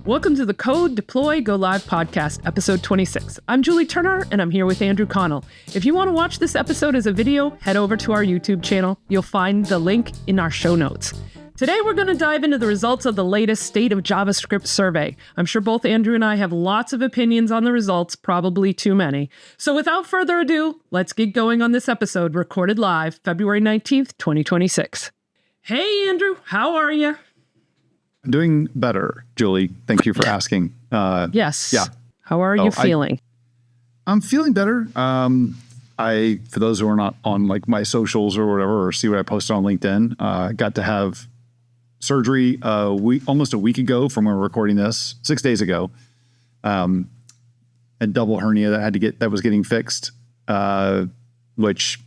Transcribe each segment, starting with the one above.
Welcome to the Code, Deploy, Go Live podcast, episode 26. I'm Julie Turner, and I'm here with Andrew Connell. If you want to watch this episode as a video, head over to our YouTube channel. You'll find the link in our show notes. Today, we're going to dive into the results of the latest State of JavaScript survey. I'm sure both Andrew and I have lots of opinions on the results, probably too many. So without further ado, let's get going on this episode, recorded live February 19th, 2026. Hey, Andrew, how are you? I'm doing better, Julie. Thank you for asking. Yes. Yeah. How are you feeling? I'm feeling better. For those who are not on like my socials or whatever, or see what I posted on LinkedIn, got to have surgery almost a week ago from when we're recording this, 6 days ago. A double hernia that was getting fixed, which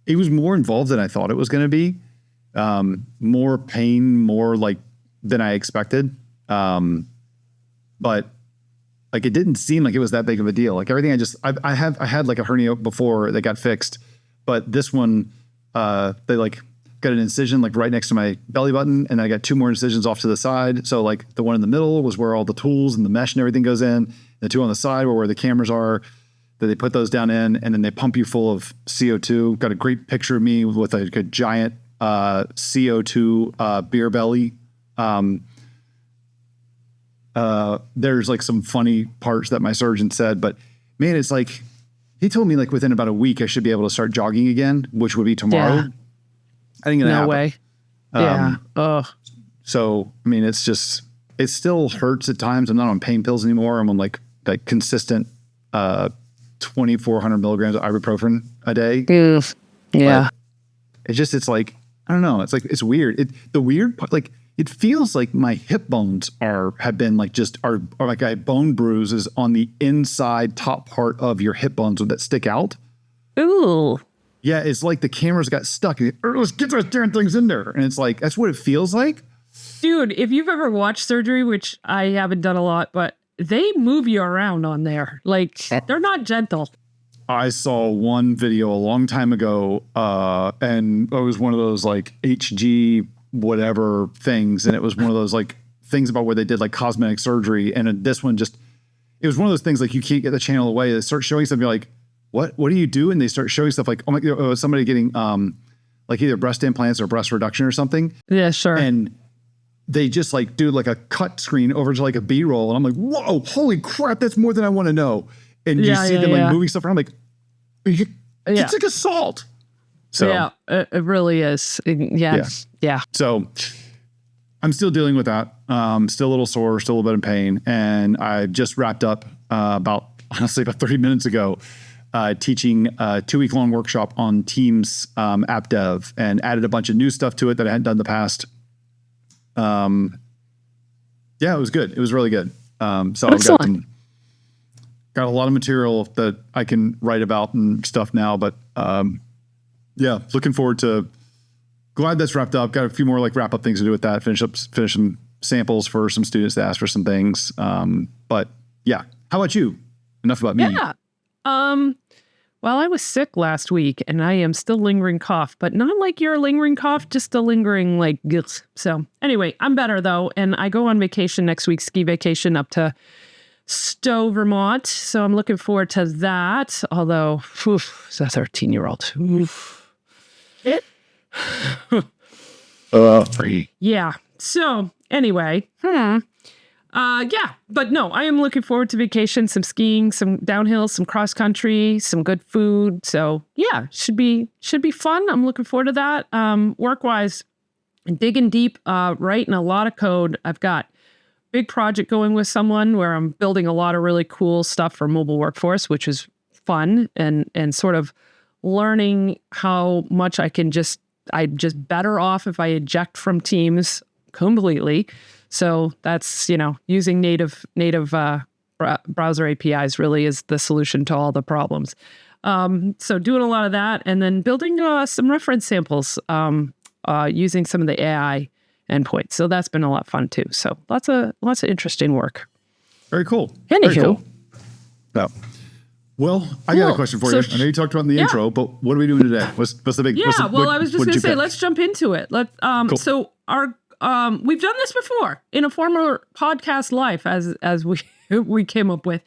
it was more involved than I thought it was going to be. More pain, more like than I expected. But like, it didn't seem like it was that big of a deal. Like everything I had like a hernia before that got fixed, but this one, they like got an incision like right next to my belly button. And I got two more incisions off to the side. So like the one in the middle was where all the tools and the mesh and everything goes in. The two on the side were where the cameras are. That they put those down in, and then they pump you full of CO2. Got a great picture of me with a giant CO2 beer belly. There's like some funny parts that my surgeon said, but man, it's like he told me like within about a week I should be able to start jogging again, which would be tomorrow. Yeah. I think no way. Yeah. So I mean, it still hurts at times. I'm not on pain pills anymore. I'm on like consistent 2,400 milligrams of ibuprofen a day. Yeah. But it's like, I don't know. It's like, it's weird. The weird part, like, it feels like my hip bones have been like are like I have bone bruises on the inside top part of your hip bones that stick out. Ooh. Yeah. It's like the cameras got stuck. Let's get those darn things in there. And it's like, that's what it feels like. Dude, if you've ever watched surgery, which I haven't done a lot, but they move you around on there. Like, they're not gentle. I saw one video a long time ago, and it was one of those like HG whatever things. And it was one of those like things about where they did like cosmetic surgery. And this one it was one of those things like you can't get the channel away. They start showing stuff. You're like, what do you do? And they start showing stuff like, oh my, somebody getting like either breast implants or breast reduction or something. Yeah, sure. And they just like do like a cut screen over to like a B-roll. And I'm like, whoa, holy crap. That's more than I want to know. And you see them like moving stuff around. I'm like, it's like assault. So yeah, it really is. Yeah. So I'm still dealing with that. Still a little sore, still a little bit in pain. And I just wrapped up about 30 minutes ago, teaching a 2-week-long workshop on Teams app dev, and added a bunch of new stuff to it that I hadn't done in the past. Yeah, it was good. It was really good. So excellent. I've got a lot of material that I can write about and stuff now, but yeah, looking forward to, glad that's wrapped up. Got a few more like wrap up things to do with that. Finish some samples for some students to ask for some things. But yeah, how about you? Enough about me. Yeah. Well, I was sick last week and I am still lingering cough, but not like your lingering cough, just a lingering like, ugh. So anyway, I'm better though. And I go on vacation next week, ski vacation up to Stowe, Vermont. So I'm looking forward to that. Although, it's a 13-year-old. Yeah. So anyway, yeah, but no, I am looking forward to vacation, some skiing, some downhill, some cross country, some good food. So yeah, should be fun. I'm looking forward to that. Work-wise, digging deep, writing a lot of code. I've got big project going with someone where I'm building a lot of really cool stuff for mobile workforce, which is fun, and sort of learning how much I'm just better off if I eject from Teams completely. So that's, using native browser APIs really is the solution to all the problems. So doing a lot of that, and then building some reference samples using some of the AI endpoints. So that's been a lot of fun too. So lots of interesting work. Very cool. Anywho. Very cool. No. Well, I got a question for you. I know you talked about in the intro, but what are we doing today? What's the big? Yeah. I was just going to say, let's jump into it. Cool. So we've done this before in a former podcast life, as we came up with.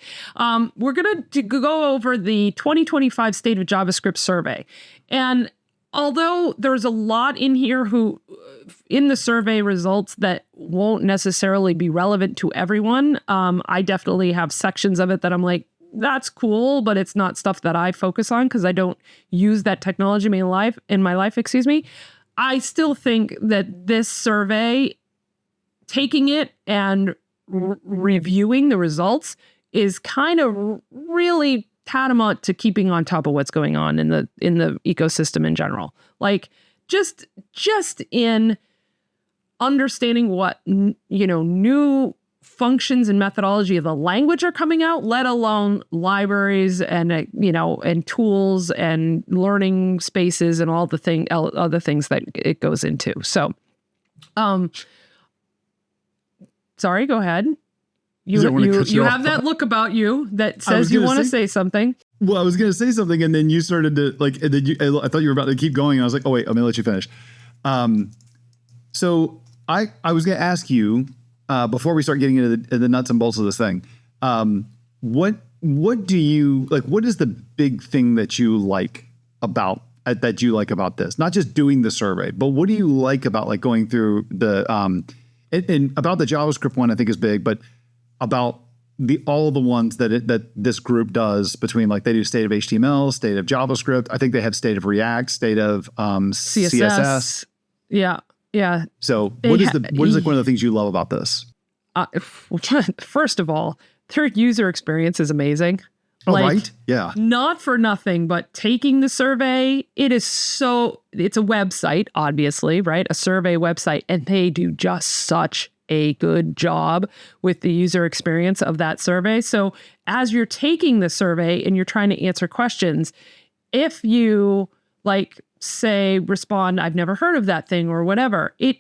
We're going to go over the 2025 State of JavaScript survey. And although there's a lot in here in the survey results that won't necessarily be relevant to everyone, I definitely have sections of it that I'm like, that's cool, but it's not stuff that I focus on because I don't use that technology in my life, I still think that this survey, taking it and reviewing the results, is kind of really tantamount to keeping on top of what's going on in the ecosystem in general. Like just in understanding what new functions and methodology of the language are coming out, let alone libraries and and tools and learning spaces and all the other things that it goes into. So, sorry, go ahead. You have that look about you that says you want to say something. Well, I was going to say something, and then you started to and then I thought you were about to keep going. And I was like, oh wait, I'm going to let you finish. So I was going to ask you before we start getting into the nuts and bolts of this thing, what do you like? What is the big thing that you like about this? Not just doing the survey, but what do you like about going through the and about the JavaScript one? I think is big, but about all of the ones that this group does between they do state of HTML, state of JavaScript. I think they have state of React, state of CSS. Yeah. Yeah. So what is one of the things you love about this? First of all, their user experience is amazing. Oh, right. Yeah. Not for nothing, but taking the survey, it's a website, obviously, right? A survey website, and they do just such a good job with the user experience of that survey. So as you're taking the survey and you're trying to answer questions, if you say respond, I've never heard of that thing or whatever, it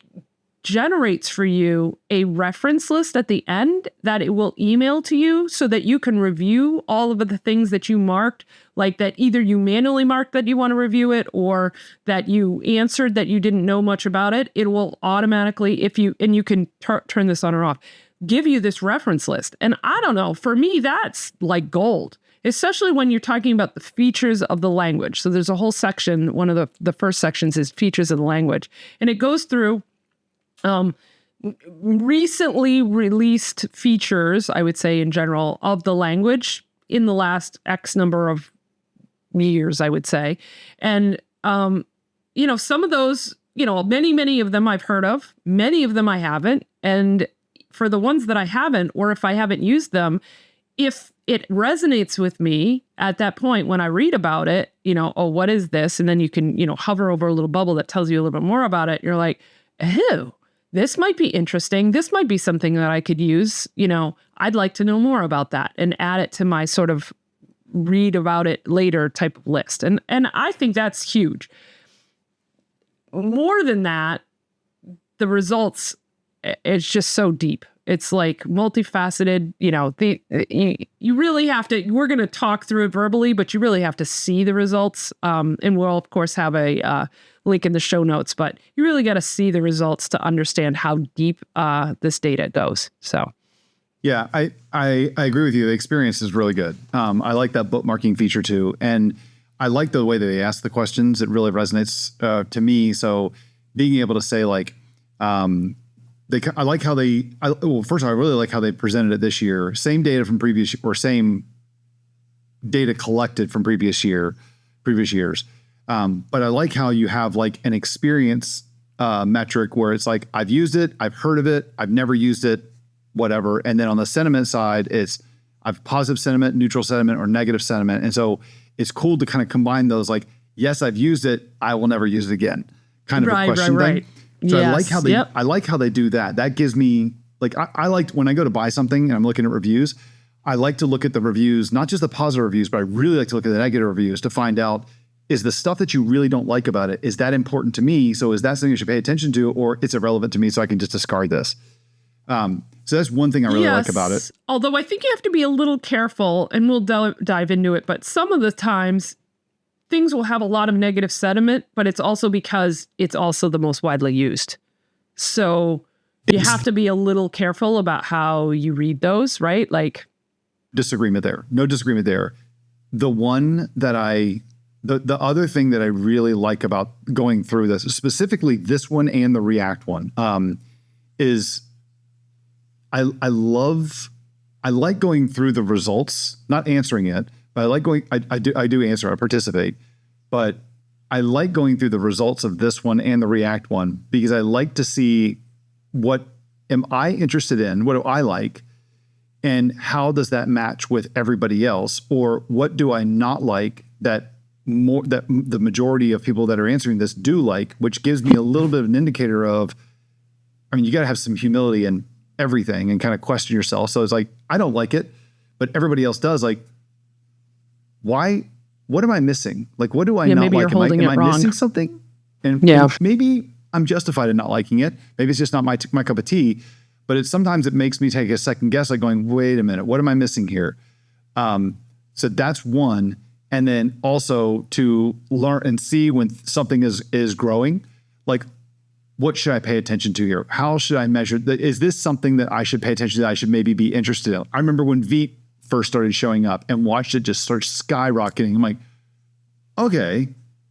generates for you a reference list at the end that it will email to you so that you can review all of the things that you marked, that either you manually marked that you want to review it or that you answered that you didn't know much about it. It will automatically, and you can turn this on or off, give you this reference list. And I don't know, for me, that's like gold. Especially when you're talking about the features of the language. So there's a whole section, one of the first sections is features of the language. And it goes through recently released features, I would say in general, of the language in the last X number of years, I would say. And, some of those, many of them I've heard of, many of them I haven't. And for the ones that I haven't, or if I haven't used them, if it resonates with me at that point when I read about it, oh, what is this? And then you can, hover over a little bubble that tells you a little bit more about it. You're like, oh, this might be interesting. This might be something that I could use. I'd like to know more about that and add it to my sort of read about it later type of list. And I think that's huge. More than that, the results, it's just so deep. It's multifaceted, you really have to, we're going to talk through it verbally, but you really have to see the results. And we'll of course have a link in the show notes, but you really got to see the results to understand how deep this data goes. So. Yeah, I agree with you. The experience is really good. I like that bookmarking feature too. And I like the way that they ask the questions. It really resonates to me. So being able to say I like how first of all, I really like how they presented it this year. Same data from previous, or same data collected from previous years. But I like how you have an experience metric where it's I've used it, I've heard of it, I've never used it, whatever. And then on the sentiment side, it's I've positive sentiment, neutral sentiment, or negative sentiment. And so it's cool to kind of combine those yes, I've used it, I will never use it again kind of a question thing. So yes, I like how they do that. That gives me I like when I go to buy something and I'm looking at reviews, I like to look at the reviews, not just the positive reviews, but I really like to look at the negative reviews to find out, is the stuff that you really don't like about it, is that important to me? So is that something I should pay attention to, or it's irrelevant to me so I can just discard this? So that's one thing I really like about it. Although I think you have to be a little careful, and we'll dive into it, but some of the times things will have a lot of negative sentiment, but it's also because it's also the most widely used. So you have to be a little careful about how you read those, right? Like, disagreement there. No disagreement there. The one that the other thing that I really like about going through this, specifically this one and the React one, is I like going through the results, not answering it, but I like going, I do answer, I participate, but I like going through the results of this one and the React one because I like to see what am I interested in, what do I like, and how does that match with everybody else, or what do I not like that the majority of people that are answering this do like, which gives me a little bit of an indicator of, I mean, you got to have some humility in everything and kind of question yourself. So it's like, I don't like it, but everybody else does. Like, why? What am I missing? Like, what do I not maybe like? You're Am I wrong. missing something? And maybe I'm justified in not liking it. Maybe it's just not my cup of tea. But sometimes it makes me take a second guess, like going, wait a minute, what am I missing here? So that's one. And then also to learn and see when something is growing, like, what should I pay attention to here? How should I measure? Is this something that I should pay attention to, that I should maybe be interested in? I remember when Vite first started showing up and watched it just start skyrocketing. I'm like, okay,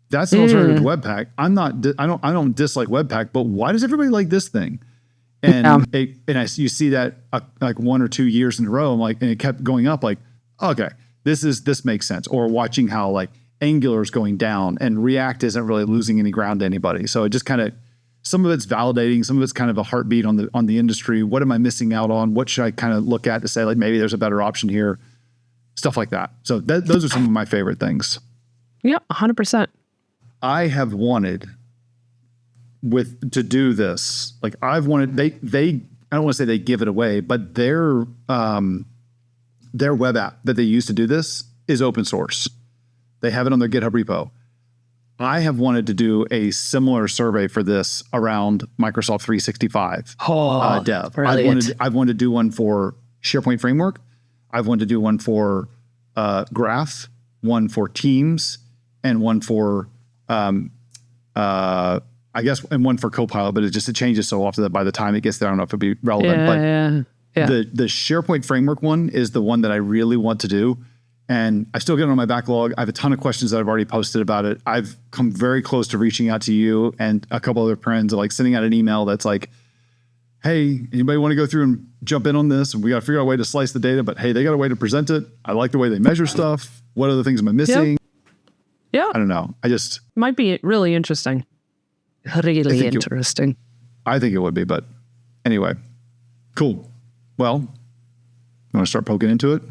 that's an alternative to Webpack. I don't dislike Webpack, but why does everybody like this thing? And you see that like 1 or 2 years in a row. I'm like, and it kept going up. Like, okay, this makes sense. Or watching how like Angular is going down and React isn't really losing any ground to anybody. So it just kind of, some of it's validating, some of it's kind of a heartbeat on the industry. What am I missing out on? What should I kind of look at to say like maybe there's a better option here? Stuff like that. So those are some of my favorite things. Yeah, 100%. I have wanted to do this. Like I've wanted, they I don't want to say they give it away, but their web app that they use to do this is open source. They have it on their GitHub repo. I have wanted to do a similar survey for this around Microsoft 365 dev. I've wanted to do one for SharePoint Framework. I've wanted to do one for Graph, one for Teams, and one for I guess, and one for Copilot, but it changes so often that by the time it gets there, I don't know if it'll be relevant. Yeah. The SharePoint Framework one is the one that I really want to do. And I still get it on my backlog. I have a ton of questions that I've already posted about it. I've come very close to reaching out to you and a couple other friends, like sending out an email that's like, hey, anybody want to go through and jump in on this? And we got to figure out a way to slice the data, but hey, they got a way to present it. I like the way they measure stuff. What other things am I missing? Yeah. I don't know. Might be really interesting. Really interesting. I think it would be, but anyway, cool. Well, you want to start poking into it?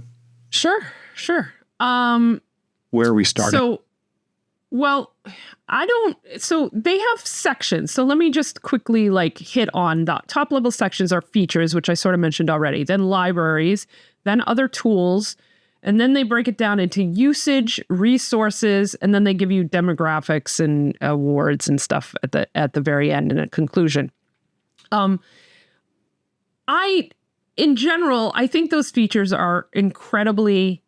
Sure. Where are we starting? So they have sections. So let me just quickly hit on the top level sections are features, which I sort of mentioned already, then libraries, then other tools, and then they break it down into usage, resources, and then they give you demographics and awards and stuff at the very end in a conclusion. In general, I think those features are incredibly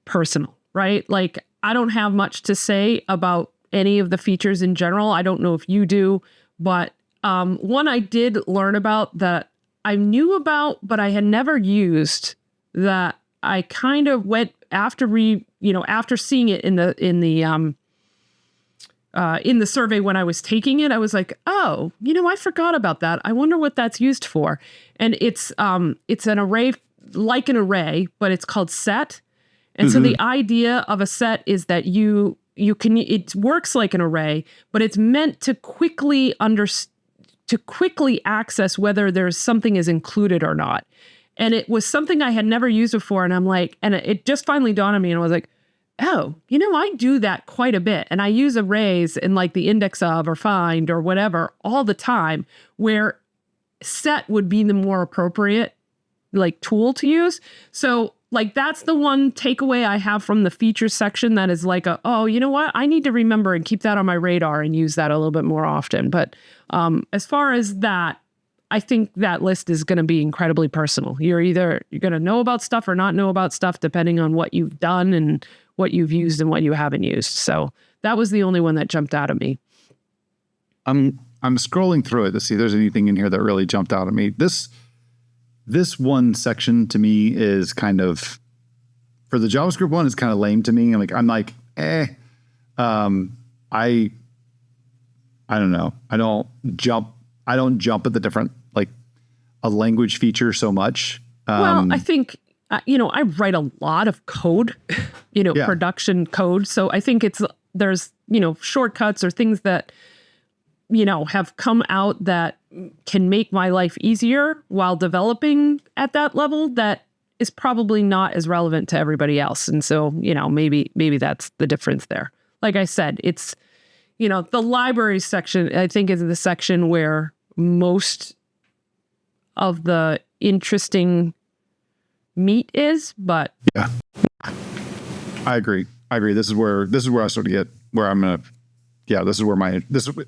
personal, right? Like, I don't have much to say about any of the features in general. I don't know if you do, but one I did learn about that I knew about, but I had never used, that I kind of went after seeing it in the survey when I was taking it. I was like, oh, I forgot about that. I wonder what that's used for. And it's an array, like an array, but it's called set. And so the idea of a set is that it works like an array, but it's meant to quickly access whether there's something is included or not. And it was something I had never used before. And I'm like, and it just finally dawned on me, and I was like, oh, I do that quite a bit. And I use arrays in the index of or find or whatever all the time, where set would be the more appropriate tool to use. So that's the one takeaway I have from the features section, that is oh, you know what? I need to remember and keep that on my radar and use that a little bit more often. But as far as that, I think that list is going to be incredibly personal. You're going to know about stuff or not know about stuff, depending on what you've done and what you've used and what you haven't used. So that was the only one that jumped out at me. I'm I'm scrolling through it to see if there's anything in here that really jumped out at me. This one section to me is kind of, for the JavaScript one, is kind of lame to me. I'm like, I don't know. I don't jump at the different, like, a language feature so much. Well, I think, I write a lot of code, production code. So I think there's shortcuts or things that, have come out that can make my life easier while developing at that level that is probably not as relevant to everybody else. And so, maybe that's the difference there. Like I said, it's, the libraries section, I think, is the section where most of the interesting meat is, but yeah, I agree. This is where I sort of get where I'm gonna. Yeah, this is where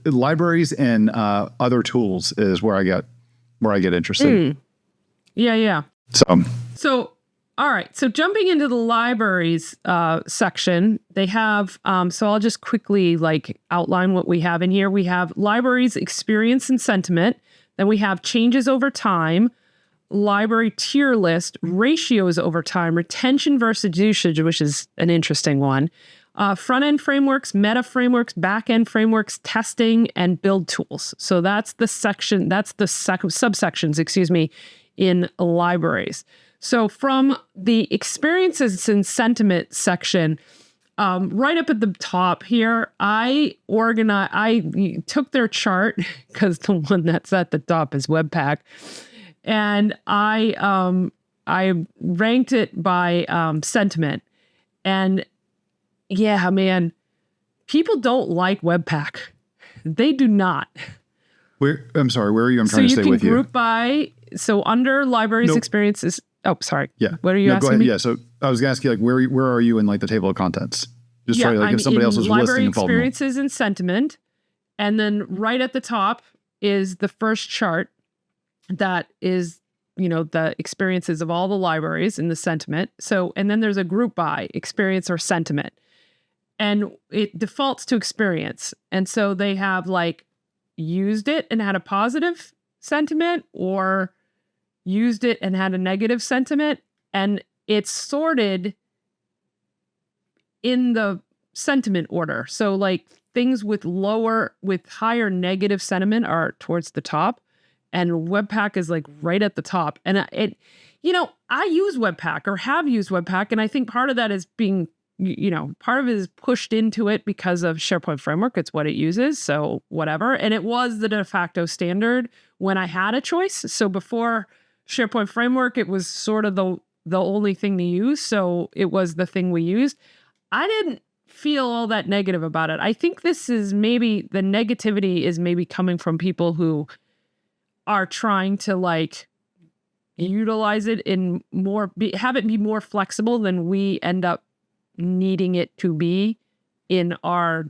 libraries and other tools is where I get interested. Yeah. So all right. So jumping into the libraries section, they have. So I'll just quickly outline what we have in here. We have libraries, experience, and sentiment. Then we have changes over time, library tier list, ratios over time, retention versus usage, which is an interesting one. Front-end frameworks, meta frameworks, back-end frameworks, testing, and build tools. So that's the section, subsections, in libraries. So from the experiences and sentiment section, right up at the top here, I took their chart, because the one that's at the top is Webpack, and I ranked it by sentiment. And yeah, man, people don't like Webpack. They do not. I'm sorry, where are you? I'm trying to stay with you. So you can group by, so under libraries, experiences. Oh, sorry. Yeah. What are you asking me? Yeah. So I was going to ask you, where are you in the table of contents? Just try if somebody else was listening and following. Library experiences and sentiment. And then right at the top is the first chart that is, the experiences of all the libraries in the sentiment. So, and then there's a group by experience or sentiment. And it defaults to experience. And so they have used it and had a positive sentiment, or used it and had a negative sentiment, and it's sorted in the sentiment order. So things with higher negative sentiment are towards the top, and Webpack is right at the top. And I use Webpack or have used Webpack, and I think part of that is being, part of it is pushed into it because of SharePoint Framework. It's what it uses, so whatever. And it was the de facto standard when I had a choice. So before SharePoint Framework, it was sort of the only thing to use. So it was the thing we used. I didn't feel all that negative about it. I think this is maybe, the negativity is maybe coming from people who are trying to utilize it in more, have it be more flexible than we end up needing it to be in our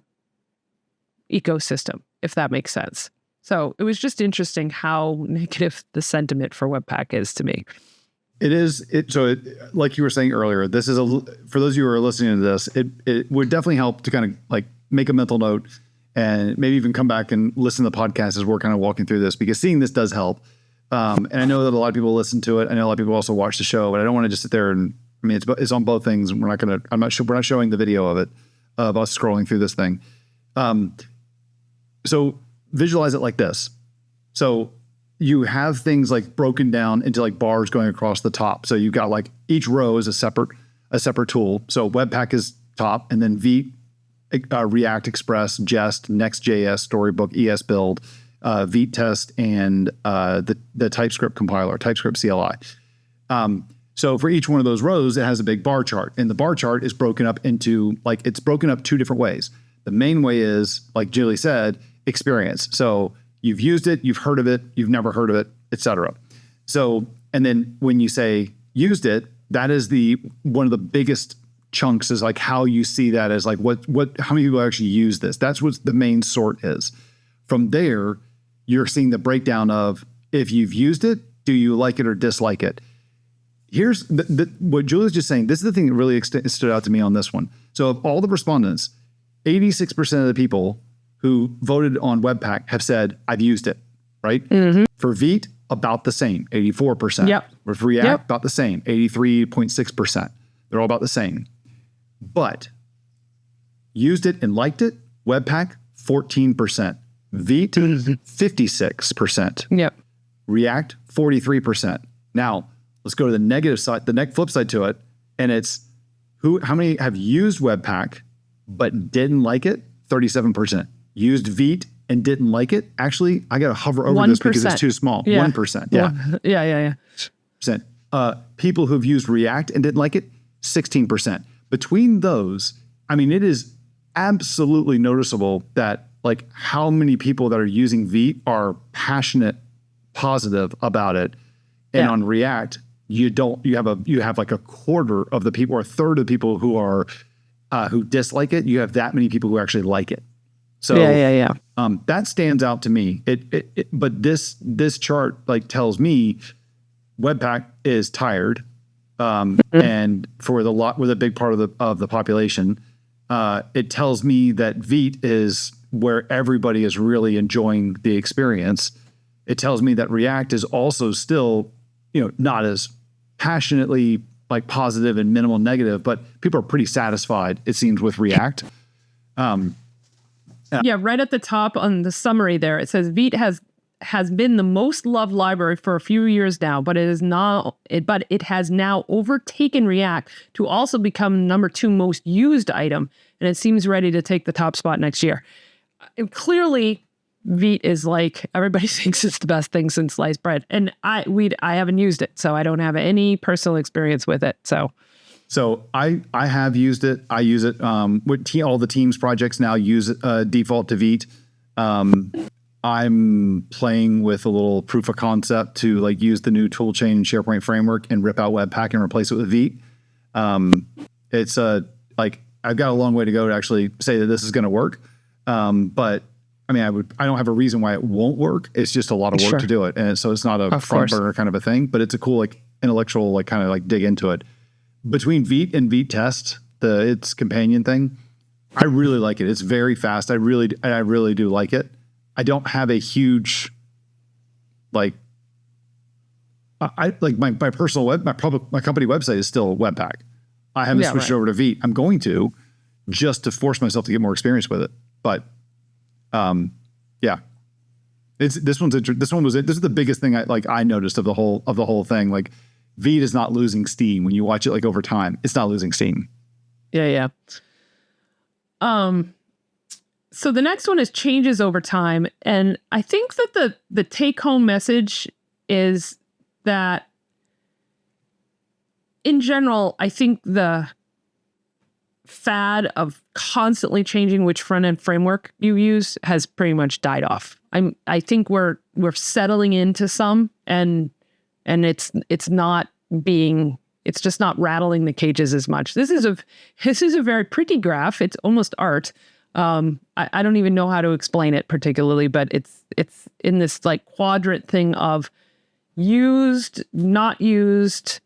ecosystem, if that makes sense. So it was just interesting how negative the sentiment for Webpack is to me. It is. Like you were saying earlier, this is for those of you who are listening to this, it would definitely help to kind of make a mental note and maybe even come back and listen to the podcast as we're kind of walking through this, because seeing this does help. And I know that a lot of people listen to it. I know a lot of people also watch the show, but I don't want to just sit there and, it's on both things. And we're not showing the video of it, of us scrolling through this thing. So visualize it like this. So you have things broken down into bars going across the top. So you've got each row is a separate tool. So Webpack is top, and then Vite, React Express, Jest, Next.js, Storybook, ESBuild, Vitest, and the TypeScript compiler, TypeScript CLI. So for each one of those rows, it has a big bar chart, and the bar chart is broken up into it's broken up two different ways. The main way is, like Julie said, experience. So you've used it, you've heard of it, you've never heard of it, etc. So, and then when you say used it, that is one of the biggest chunks is how you see that as how many people actually use this. That's what the main sort is. From there, you're seeing the breakdown of, if you've used it, do you like it or dislike it? Here's what Julie's just saying. This is the thing that really stood out to me on this one. So of all the respondents, 86% of the people who voted on Webpack have said, I've used it, right? For Vite, about the same, 84%. Yep. With React, about the same, 83.6%. They're all about the same. But used it and liked it, Webpack, 14%. Vite, 56%. Yep. React, 43%. Now, let's go to the negative side, the flip side to it, and it's how many have used Webpack but didn't like it? 37%. Used Vite and didn't like it? Actually, I got to hover over 1%. this because it's too small. Yeah. 1%. Yeah. Yeah. Percent. People who've used React and didn't like it, 16%. Between those, I mean, it is absolutely noticeable that like how many people that are using Vite are passionate, positive about it. And on React, you have like a quarter of the people or a third of the people who are who dislike it. You have that many people who actually like it. So that stands out to me. But this chart like tells me Webpack is tired, and with a big part of the population, it tells me that Vite is where everybody is really enjoying the experience. It tells me that React is also still, not as passionately like positive and minimal negative, but people are pretty satisfied, it seems, with React. Yeah, right at the top on the summary there, it says Vite has been the most loved library for a few years now, but it has now overtaken React to also become number 2 most used item, and it seems ready to take the top spot next year. And clearly, Vite is like everybody thinks it's the best thing since sliced bread, and I haven't used it, so I don't have any personal experience with it. So I have used it. I use it with all the Teams projects now use default to Vite. I'm playing with a little proof of concept to like use the new toolchain and SharePoint framework and rip out Webpack and replace it with Vite. It's like I've got a long way to go to actually say that this is going to work. But I mean, I don't have a reason why it won't work. It's just a lot of work to do it. And so it's not a front burner kind of a thing, but it's a cool, like intellectual, like kind of like dig into it. Between Vite and Vitest, its companion thing, I really like it. It's very fast. I really do like it. I don't have a huge, like, I like my personal my company website is still Webpack. I haven't switched over to Vite. I'm going to just to force myself to get more experience with it. But, this is the biggest thing I noticed of the whole thing. Like, Vite is not losing steam when you watch it like over time. It's not losing steam. Yeah. So the next one is changes over time, and I think that the take home message is that in general, I think the fad of constantly changing which front end framework you use has pretty much died off. I think we're settling into some and it's just not rattling the cages as much. This is a very pretty graph. It's almost art. I don't even know how to explain it particularly, but it's in this like quadrant thing of used, not used,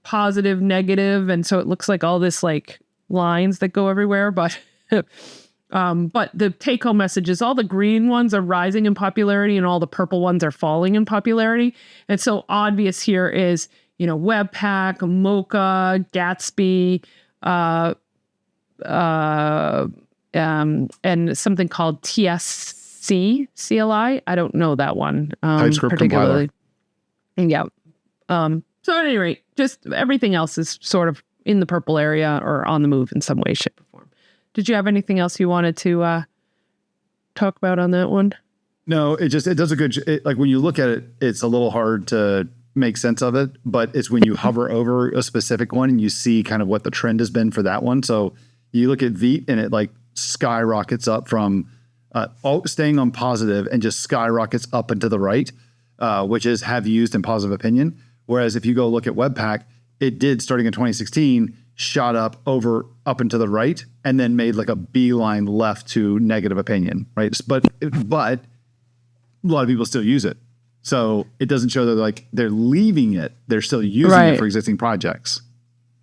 positive, negative, and so it looks like all this like lines that go everywhere. But the take home message is all the green ones are rising in popularity and all the purple ones are falling in popularity. And so obvious here is, Webpack, Mocha, Gatsby, and something called TSC CLI. I don't know that one TypeScript particularly. Yeah. So at any rate, just everything else is sort of in the purple area or on the move in some way, shape, or form. Did you have anything else you wanted to talk about on that one? No, it does a good, like when you look at it, it's a little hard to make sense of it, but it's when you hover over a specific one and you see kind of what the trend has been for that one. So you look at Vite and it like skyrockets up from staying on positive and just skyrockets up and to the right, which is have used and positive opinion. Whereas if you go look at Webpack, it did starting in 2016, shot up and to the right, and then made like a beeline left to negative opinion, right? But a lot of people still use it. So it doesn't show that like they're leaving it. They're still using it for existing projects.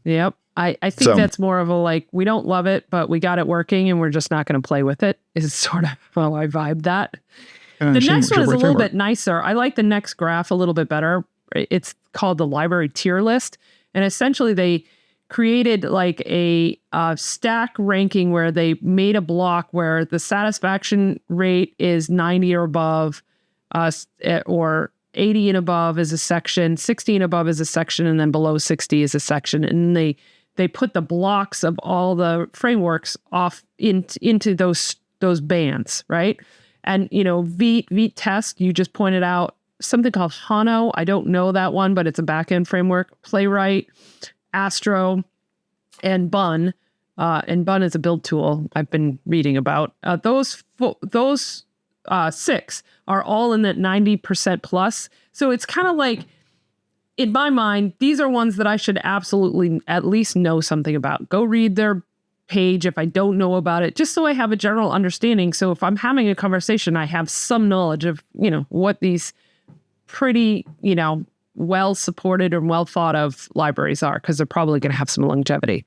Yep. I think that's more of a like, we don't love it, but we got it working and we're just not going to play with it is sort of how I vibe that. The next one is a little bit nicer. I like the next graph a little bit better. It's called the library tier list. And essentially they created like a stack ranking where they made a block where the satisfaction rate is 90 or above, or 80 and above is a section, 60 and above is a section, and then below 60 is a section. And they put the blocks of all the frameworks off into those bands, right? And, Vitest, you just pointed out something called Hono. I don't know that one, but it's a backend framework. Playwright, Astro, and Bun. And Bun is a build tool I've been reading about. Those 6 are all in that 90% plus. So it's kind of like, in my mind, these are ones that I should absolutely at least know something about. Go read their page if I don't know about it, just so I have a general understanding. So if I'm having a conversation, I have some knowledge of, what these pretty, well supported and well thought of libraries are, because they're probably going to have some longevity.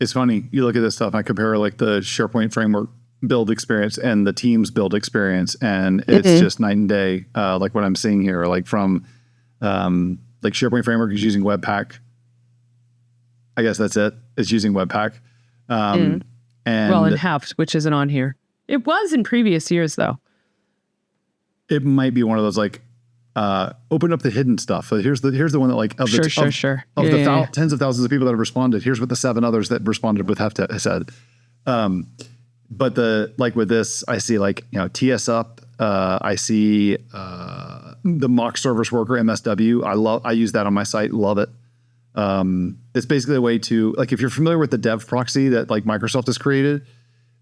It's funny. You look at this stuff, I compare like the SharePoint framework build experience and the Teams build experience, and it's just night and day. Like what I'm seeing here, like from like SharePoint framework is using Webpack. I guess that's it. It's using Webpack. And in Heft, which isn't on here. It was in previous years though. It might be one of those like open up the hidden stuff. So here's the one that like of the tens of thousands of people that have responded. Here's what the 7 others that responded with Heft said. But like with this, I see like, TS up. I see the mock service worker MSW. I use that on my site. Love it. It's basically a way to, like, if you're familiar with the dev proxy that like Microsoft has created,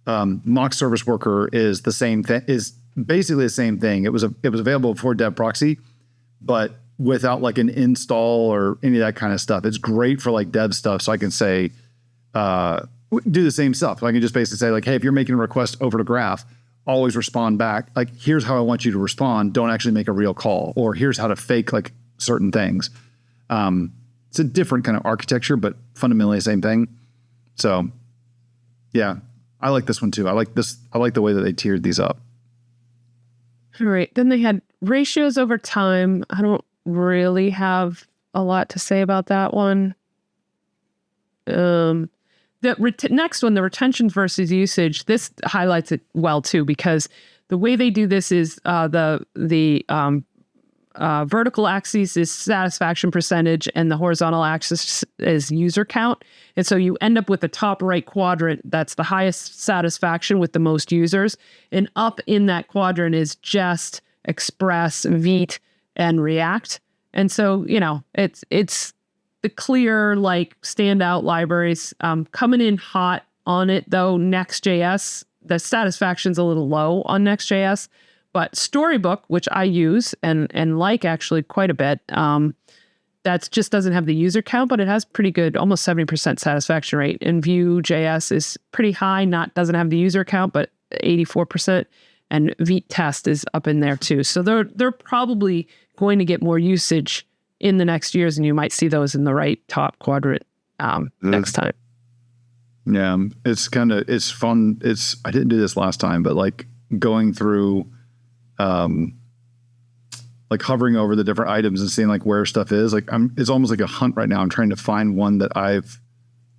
mock service worker is the same thing, is basically the same thing. It was available before dev proxy, but without like an install or any of that kind of stuff. It's great for like dev stuff. So I can say, do the same stuff. So I can just basically say like, hey, if you're making a request over to Graph, always respond back. Like, here's how I want you to respond. Don't actually make a real call, or here's how to fake like certain things. It's a different kind of architecture, but fundamentally the same thing. So yeah, I like this one too. I like the way that they tiered these up. All right. Then they had ratios over time. I don't really have a lot to say about that one. The next one, the retention versus usage, this highlights it well too, because the way they do this is the vertical axis is satisfaction percentage and the horizontal axis is user count. And so you end up with the top right quadrant. That's the highest satisfaction with the most users. And up in that quadrant is Jest, Express, Vite, and React. And so, it's the clear, like, standout libraries. Coming in hot on it, though, Next.js, the satisfaction's a little low on Next.js. But Storybook, which I use and like actually quite a bit, that just doesn't have the user count, but it has pretty good, almost 70% satisfaction rate. And Vue.js is pretty high, doesn't have the user count, but 84%. And Vitest is up in there too. So they're probably going to get more usage in the next years, and you might see those in the right top quadrant next time. Yeah, it's fun. I didn't do this last time, but like going through, like hovering over the different items and seeing like where stuff is. Like it's almost like a hunt right now. I'm trying to find one that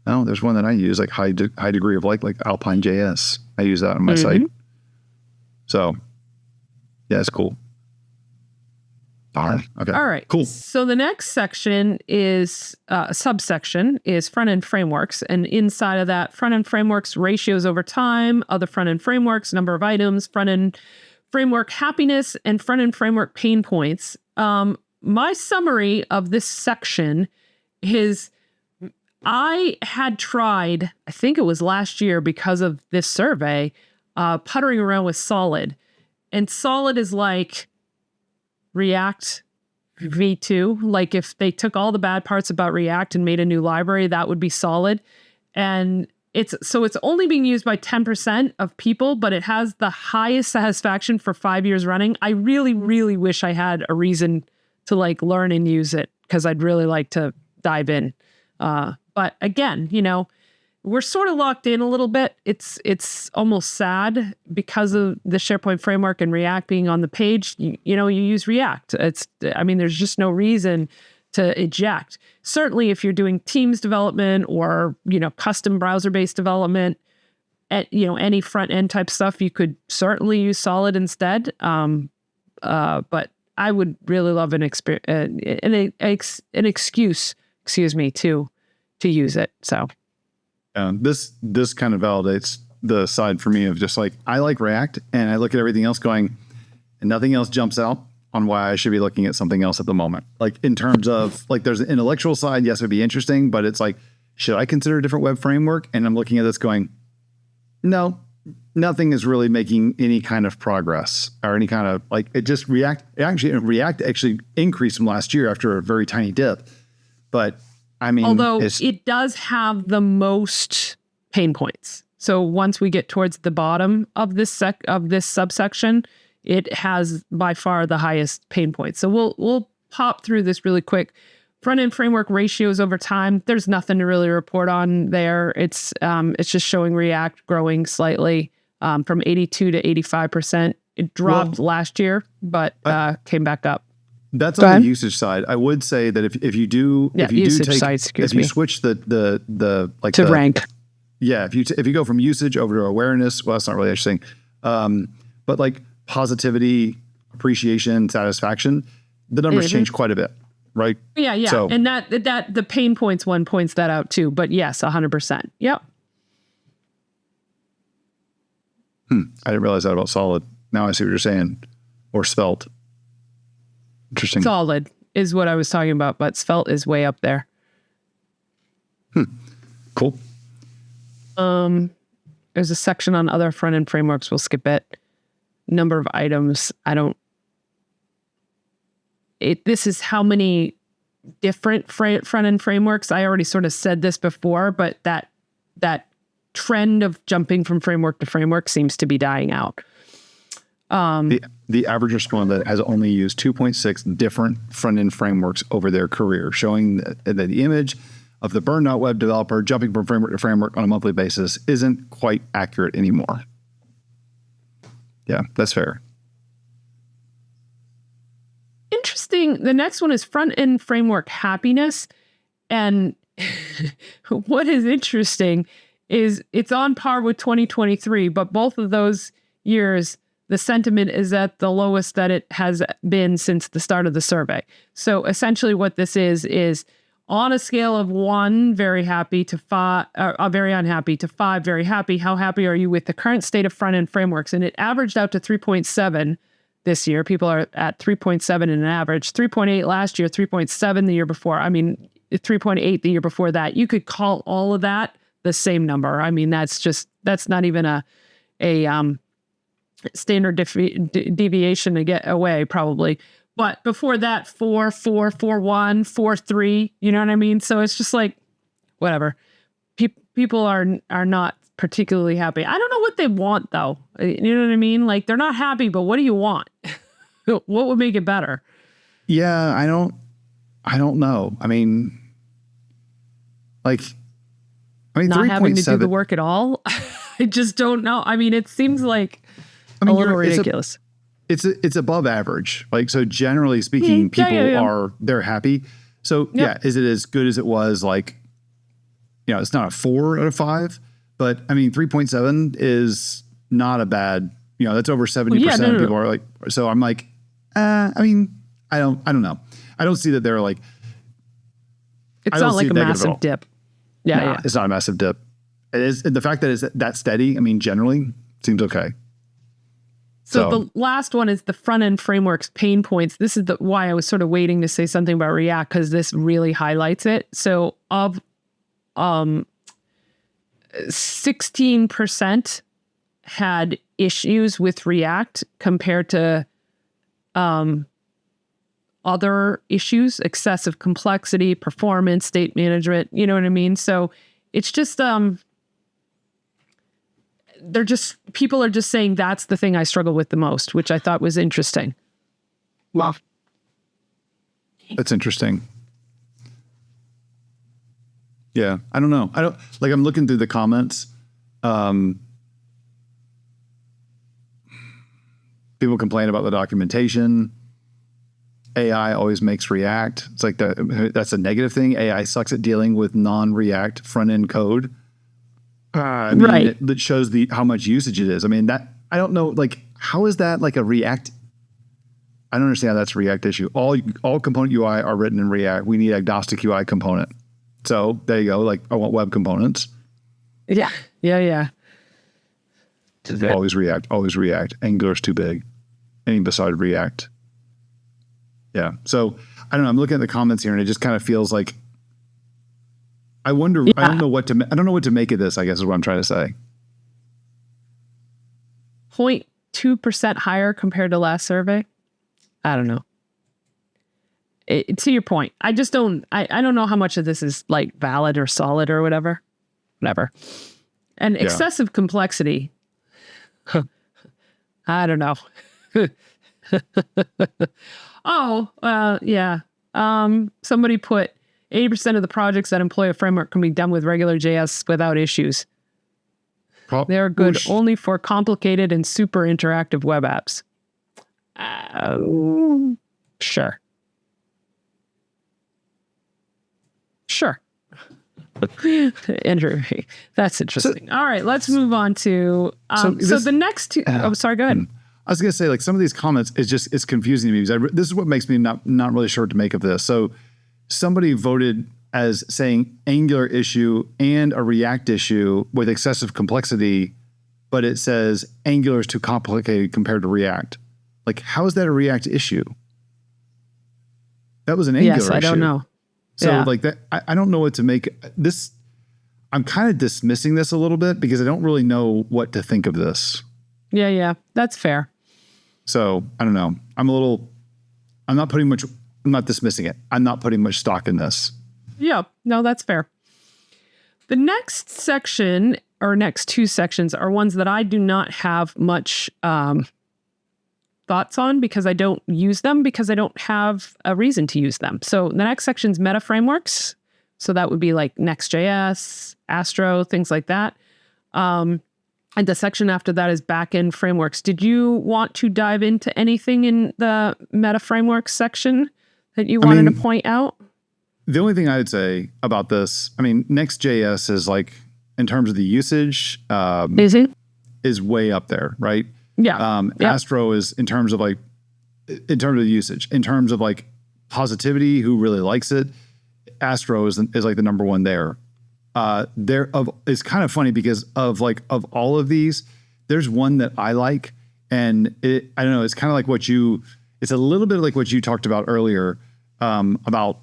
there's one that I use, like high degree of like Alpine JS. I use that on my site. So yeah, it's cool. Okay. All right. Cool. So the next section is subsection is front-end frameworks. And inside of that, front-end frameworks, ratios over time, other front-end frameworks, number of items, front-end framework happiness, and front-end framework pain points. My summary of this section is I had tried, I think it was last year because of this survey, puttering around with Solid. And Solid is like React V2. Like if they took all the bad parts about React and made a new library, that would be Solid. And it's only being used by 10% of people, but it has the highest satisfaction for 5 years running. I really, really wish I had a reason to like learn and use it, because I'd really like to dive in. But again, we're sort of locked in a little bit. It's almost sad because of the SharePoint framework and React being on the page. You use React. There's just no reason to eject. Certainly, if you're doing Teams development or custom browser-based development, any front end type stuff, you could certainly use Solid instead. But I would really love an excuse, to use it. So. This kind of validates the side for me of just like, I like React and I look at everything else going, and nothing else jumps out on why I should be looking at something else at the moment. Like in terms of like, there's an intellectual side. Yes, it'd be interesting, but it's like, should I consider a different web framework? And I'm looking at this going, no, nothing is really making any kind of progress or any kind of like, React actually increased from last year after a very tiny dip. But although it does have the most pain points. So once we get towards the bottom of this subsection, it has by far the highest pain points. So we'll pop through this really quick. Front-end framework ratios over time, there's nothing to really report on there. It's just showing React growing slightly from 82 to 85%. It dropped last year, but came back up. That's on the usage side. I would say that if you switch the rank. Yeah, if you go from usage over to awareness, well, that's not really interesting. But like positivity, appreciation, satisfaction, the numbers change quite a bit, right? Yeah. So, and that the pain points one points that out too. But yes, 100%. Yep. I didn't realize that about Solid. Now I see what you're saying. Or Svelte. Interesting. Solid is what I was talking about, but Svelte is way up there. Cool. There's a section on other front-end frameworks. We'll skip it. Number of items. This is how many different front-end frameworks. I already sort of said this before, but that trend of jumping from framework to framework seems to be dying out. The average respondent has only used 2.6 different front-end frameworks over their career, showing that the image of the burned out web developer jumping from framework to framework on a monthly basis isn't quite accurate anymore. Yeah, that's fair. Interesting. The next one is front-end framework happiness. And what is interesting is it's on par with 2023, but both of those years, the sentiment is at the lowest that it has been since the start of the survey. So essentially what this is on a scale of 1, very happy, to 5, very unhappy, to 5, very happy, how happy are you with the current state of front-end frameworks? And it averaged out to 3.7 this year. People are at 3.7 in an average, 3.8 last year, 3.7 the year before. 3.8 the year before that. You could call all of that the same number. That's not even a standard deviation to get away, probably. But before that, 4, 4, 4, 1, 4, 3, you know what I mean? So it's just like, whatever. People are not particularly happy. I don't know what they want, though. You know what I mean? Like, they're not happy, but what do you want? What would make it better? Yeah, I don't know. Not having to do the work at all? I just don't know. It seems like a little ridiculous. It's above average. So generally speaking, people they're happy. So is it as good as it was? It's not a 4 out of 5, but 3.7 is not a bad, that's over 70% of people are like, so I'm like, I don't know. I don't see that they're like, it's not like a massive dip. Yeah. It's not a massive dip. It is the fact that it's that steady. Generally seems okay. So the last one is the front-end frameworks pain points. This is why I was sort of waiting to say something about React, because this really highlights it. So of 16% had issues with React compared to other issues, excessive complexity, performance, state management, you know what I mean? So it's just people are just saying that's the thing I struggle with the most, which I thought was interesting. Wow. That's interesting. Yeah. I don't know. I'm looking through the comments. People complain about the documentation. AI always makes React. It's like that's a negative thing. AI sucks at dealing with non-React front-end code. Right. It shows how much usage it is. I mean, that I don't know. Like, how is that like a React? I don't understand how that's a React issue. All component UI are written in React. We need agnostic UI component. So there you go. Like, I want web components. Yeah. Always React. Angular's too big. Anything besides React. Yeah. So I don't know. I'm looking at the comments here and it just kind of feels like, I wonder, I don't know what to make of this, I guess is what I'm trying to say. 0.2% higher compared to last survey. I don't know. To your point, I just don't, I don't know how much of this is like valid or solid or whatever. And excessive complexity. I don't know. Somebody put 80% of the projects that employ a framework can be done with regular JS without issues. They're good only for complicated and super interactive web apps. Sure. Andrew, that's interesting. All right, let's move on to so the next two. Sorry, go ahead. I was going to say, like, some of these comments it's confusing to me because this is what makes me not really sure what to make of this. So somebody voted as saying Angular issue and a React issue with excessive complexity, but it says Angular is too complicated compared to React. Like, how is that a React issue? That was an Angular issue. Yes, I don't know. So like that, I don't know what to make this. I'm kind of dismissing this a little bit because I don't really know what to think of this. Yeah, that's fair. So I don't know. I'm not dismissing it. I'm not putting much stock in this. Yeah, no, that's fair. The next section or next two sections are ones that I do not have much thoughts on because I don't use them because I don't have a reason to use them. So the next section is meta frameworks. So that would be like Next.js, Astro, things like that. And the section after that is backend frameworks. Did you want to dive into anything in the meta frameworks section that you wanted to point out? The only thing I would say about this, Next.js is like, in terms of the usage, is way up there, right? Yeah. Astro is in terms of the usage, in terms of like positivity, who really likes it. Astro is like the number one there. It's kind of funny because of all of these, there's one that I like, and I don't know. It's kind of like it's a little bit like what you talked about earlier, about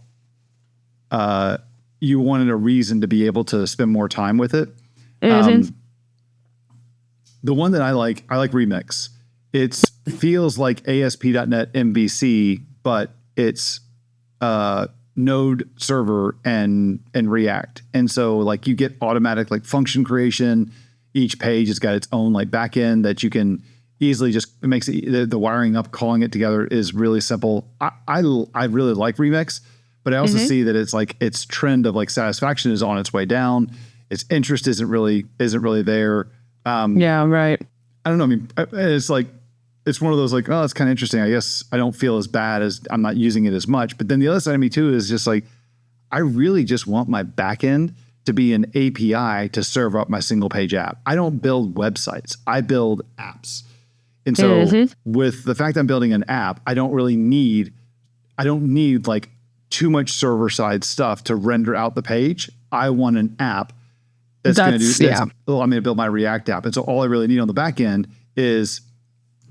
you wanted a reason to be able to spend more time with it. The one that I like Remix. It feels like ASP.NET MVC, but it's Node server and React. And so like you get automatic like function creation. Each page has got its own like backend that you can easily it makes it, the wiring up, calling it together is really simple. I really like Remix, but I also see that it's like its trend of like satisfaction is on its way down. Its interest isn't really there. Yeah, right. I don't know. It's like, it's one of those like, oh, it's kind of interesting. I guess I don't feel as bad as I'm not using it as much. But then the other side of me too is just like, I really just want my backend to be an API to serve up my single page app. I don't build websites. I build apps. And so with the fact that I'm building an app, I don't need like too much server side stuff to render out the page. I want an app that's going to do this. I'm going to build my React app. And so all I really need on the back end is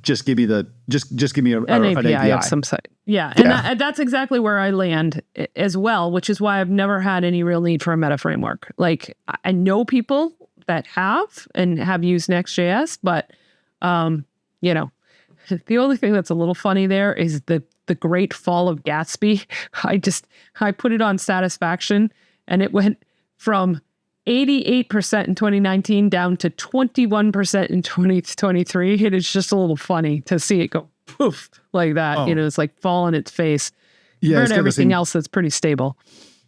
just give me an API of some site. Yeah. And that's exactly where I land as well, which is why I've never had any real need for a meta framework. Like I know people that have used Next.js, but the only thing that's a little funny there is the great fall of Gatsby. I put it on satisfaction and it went from 88% in 2019 down to 21% in 2023. It is just a little funny to see it go poof like that. It's like fall on its face. Yeah, compared to everything else that's pretty stable.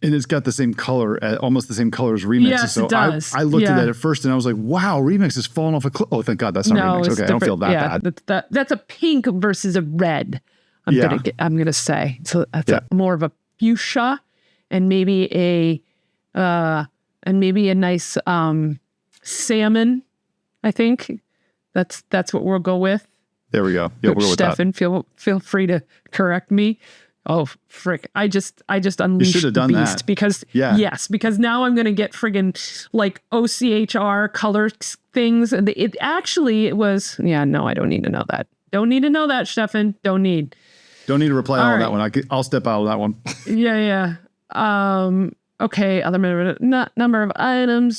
And it's got the same color, almost the same color as Remix. Yes, so it does. I looked at that at first and I was like, wow, Remix is falling off a cliff. Oh, thank God that's not Remix. Okay, I don't feel that bad. That's a pink versus a red. I'm gonna say. So that's more of a fuchsia, and maybe a nice salmon. I think that's what we'll go with. There we go. Yeah, we'll go with Stefan, feel free to correct me. Oh, frick. I just unleashed the beast that. Because now I'm going to get friggin' like OCHR color things. And it was, no, I don't need to know that. Don't need to know that, Stefan. Don't need to reply on that one. I'll step out of that one. Yeah. Okay. Other number of items.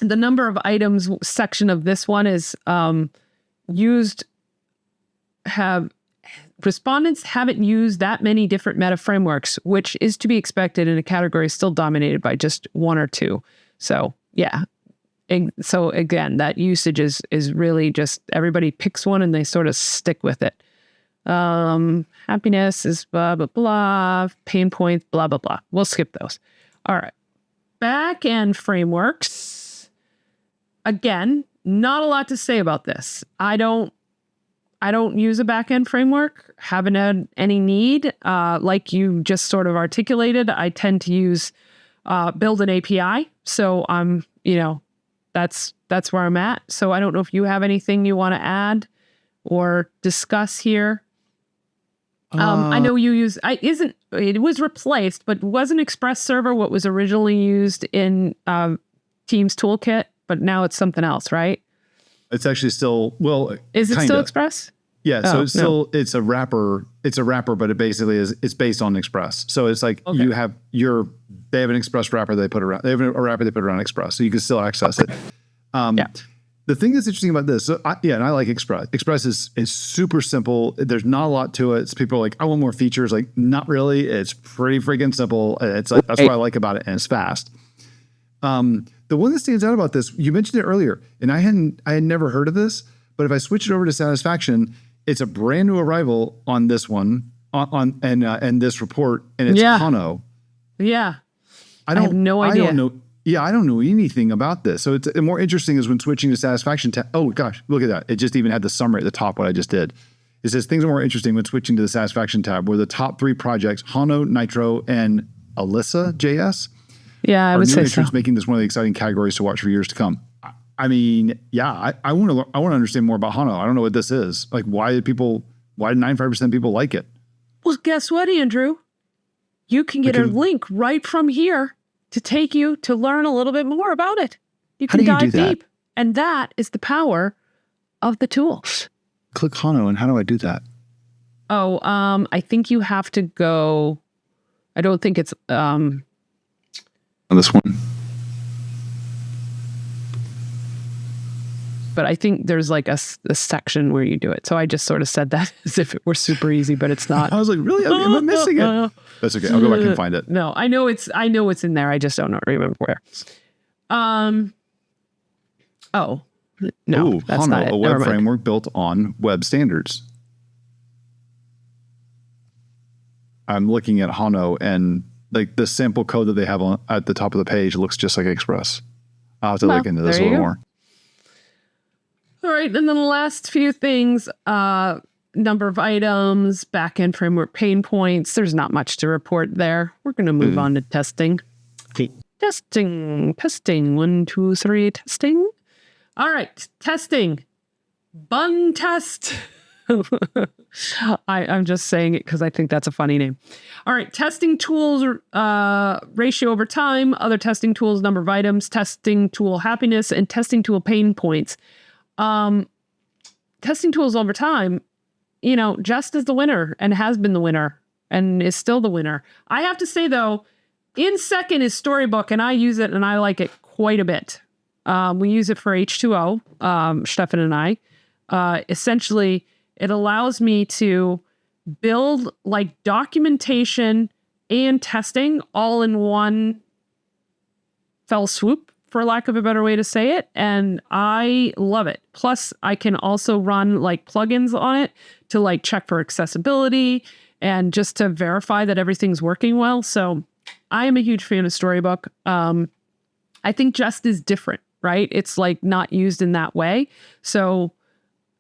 The number of items section of this one is respondents haven't used that many different meta frameworks, which is to be expected in a category still dominated by just one or two. So yeah. So again, that usage is really just everybody picks one and they sort of stick with it. Happiness is blah, blah, blah. Pain points, blah, blah, blah. We'll skip those. All right. Backend frameworks. Again, not a lot to say about this. I don't use a backend framework. Haven't had any need. Like you just sort of articulated, I tend to use build an API. So I'm, that's where I'm at. So I don't know if you have anything you want to add or discuss here. I know you use. It was replaced, but wasn't Express Server what was originally used in Teams Toolkit? But now it's something else, right? It's actually still Is it still Express? Yeah, so it's a wrapper. It's a wrapper, but it basically is. It's based on Express. So it's like they have an Express wrapper they put around. They have a wrapper they put around Express, so you can still access it. The thing that's interesting about this, and I like Express. Express is super simple. There's not a lot to it. It's people are like, I want more features. Like, not really. It's pretty freaking simple. It's like that's what I like about it, and it's fast. The one that stands out about this, you mentioned it earlier, and I had never heard of this. But if I switch it over to Satisfaction, it's a brand new arrival on this one and this report, and it's Hono. Yeah, I have no idea. I don't know. Yeah, I don't know anything about this. So it's more interesting is when switching to Satisfaction tab. Oh gosh, look at that! It just even had the summary at the top. What I just did. It says things are more interesting when switching to the Satisfaction tab, where the top 3 projects, Hono, Nitro, and Alyssa JS. Yeah, I would say so. Making this one of the exciting categories to watch for years to come. I mean, I want to understand more about Hono. I don't know what this is. Like, why did 95% of people like it? Well, guess what, Andrew? You can get a link right from here to take you to learn a little bit more about it. You can dive deep. And that is the power of the tools. Click Hono, and how do I do that? Oh, I think you have to go. I don't think it's on this one. But I think there's like a section where you do it. So I just sort of said that as if it were super easy, but it's not. I was like, really? Am I missing it? That's okay. I'll go back and find it. No, I know it's in there. I just don't remember where. Oh, no, that's Hono, not it. a web framework built on web standards. I'm looking at Hono, and like the sample code that they have at the top of the page looks just like Express. I'll have to look into this a little more. All right, and then the last few things, number of items, backend framework pain points. There's not much to report there. We're going to move on to testing. Cool. Testing. 1, 2, 3, testing. All right, testing. Bun test. I'm just saying it because I think that's a funny name. All right, testing tools, ratio over time, other testing tools, number of items, testing tool happiness, and testing tool pain points. Testing tools over time, Jest is the winner and has been the winner and is still the winner. I have to say though, in second is Storybook, and I use it and I like it quite a bit. We use it for H2O, Stefan and I. Essentially, it allows me to build like documentation and testing all in one fell swoop, for lack of a better way to say it. And I love it. Plus, I can also run like plugins on it to like check for accessibility and just to verify that everything's working well. So I am a huge fan of Storybook. I think Jest is different, right? It's like not used in that way. So,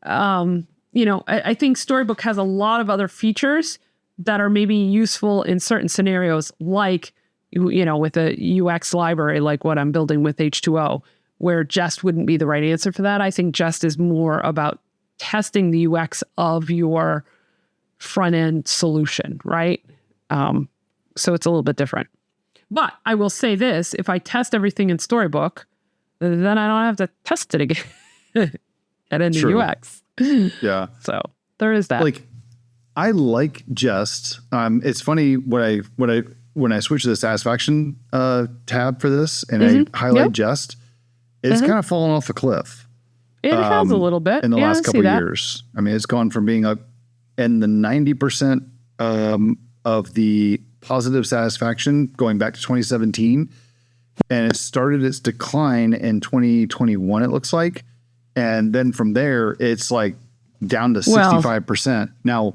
I think Storybook has a lot of other features that are maybe useful in certain scenarios, like, with a UX library, like what I'm building with H2O, where Jest wouldn't be the right answer for that. I think Jest is more about testing the UX of your front end solution, right? So it's a little bit different. But I will say this, if I test everything in Storybook, then I don't have to test it again at in the UX. Yeah. So there is that. Like, I like Jest. It's funny when I switch to the satisfaction tab for this and I highlight Jest, it's kind of fallen off a cliff. It has a little bit in the last couple of years. I mean, it's gone from being up in the 90% of the positive satisfaction going back to 2017. And it started its decline in 2021, it looks like. And then from there, it's like down to 65%. Now,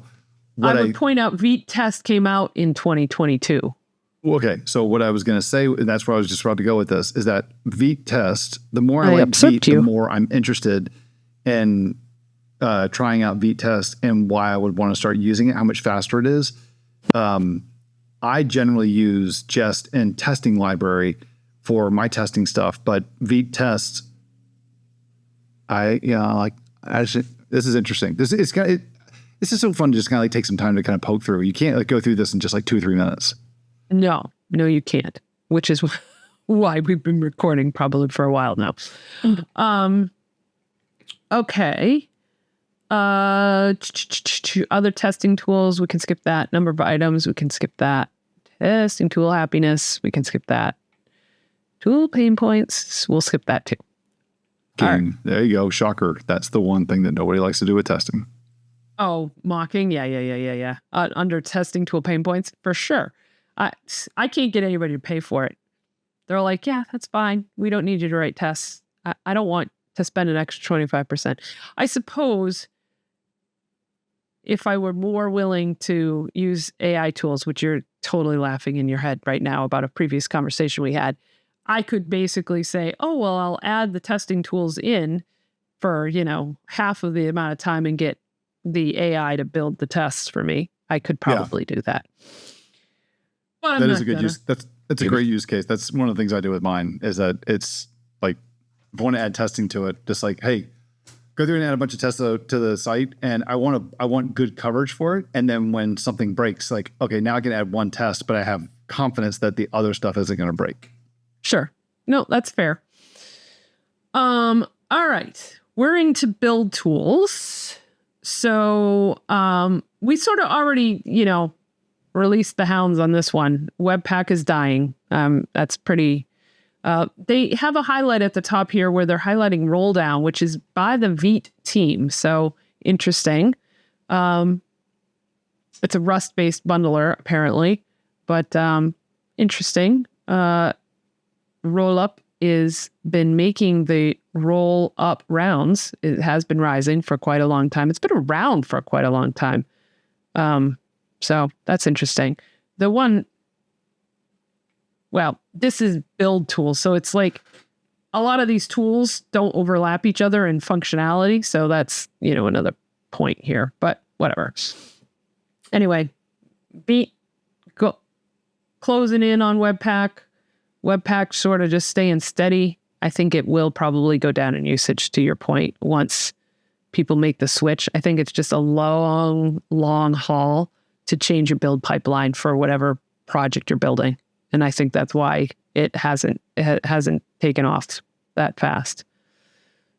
I would point out Vitest came out in 2022. Okay, so what I was going to say, and that's where I was just about to go with this, is that Vitest, the more I like Vite, the more I'm interested in trying out Vitest and why I would want to start using it, how much faster it is. I generally use Jest in testing library for my testing stuff, but Vitest, this is interesting. This is so fun to just kind of like take some time to kind of poke through. You can't like go through this in just like 2 or 3 minutes. No, you can't, which is why we've been recording probably for a while now. Okay. Other testing tools, we can skip that. Number of items, we can skip that. Testing tool happiness, we can skip that. Tool pain points, we'll skip that too. Right. There you go. Shocker. That's the one thing that nobody likes to do with testing. Oh, mocking? Yeah. Under testing tool pain points, for sure. I can't get anybody to pay for it. They're like, yeah, that's fine. We don't need you to write tests. I don't want to spend an extra 25%. I suppose if I were more willing to use AI tools, which you're totally laughing in your head right now about a previous conversation we had, I could basically say, oh, well, I'll add the testing tools in for, half of the amount of time and get the AI to build the tests for me. I could probably do that. But that is a good use. That's a great use case. That's one of the things I do with mine is that it's like, if I want to add testing to it, just like, hey, go through and add a bunch of tests to the site. And I want good coverage for it. And then when something breaks, like, okay, now I can add one test, but I have confidence that the other stuff isn't going to break. Sure. No, that's fair. All right. We're into build tools. So we sort of already, released the hounds on this one. Webpack is dying. That's pretty... they have a highlight at the top here where they're highlighting Rolldown, which is by the Vite team. So interesting. It's a Rust-based bundler, apparently. But interesting. Rollup is been making the roll up rounds. It has been rising for quite a long time. It's been around for quite a long time. So that's interesting. The one, well, this is build tools. So it's like a lot of these tools don't overlap each other in functionality. So that's, another point here, but whatever. Anyway, closing in on Webpack. Webpack sort of just staying steady. I think it will probably go down in usage, to your point, once people make the switch. I think it's just a long haul to change your build pipeline for whatever project you're building. And I think that's why it hasn't taken off that fast.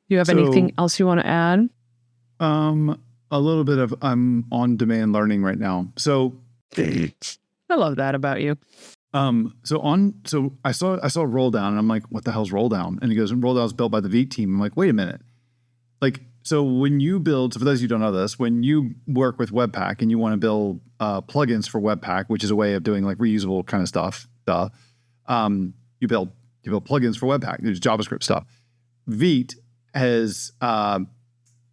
Do you have anything else you want to add? A little bit of I'm on-demand learning right now. So I love that about you. So I saw Rolldown and I'm like, what the hell's Rolldown? And he goes, Rolldown's built by the Vite team. I'm like, wait a minute. Like, so when you build, so for those of you who don't know this, when you work with Webpack and you want to build plugins for Webpack, which is a way of doing like reusable kind of stuff, you build plugins for Webpack. There's JavaScript stuff. Vite has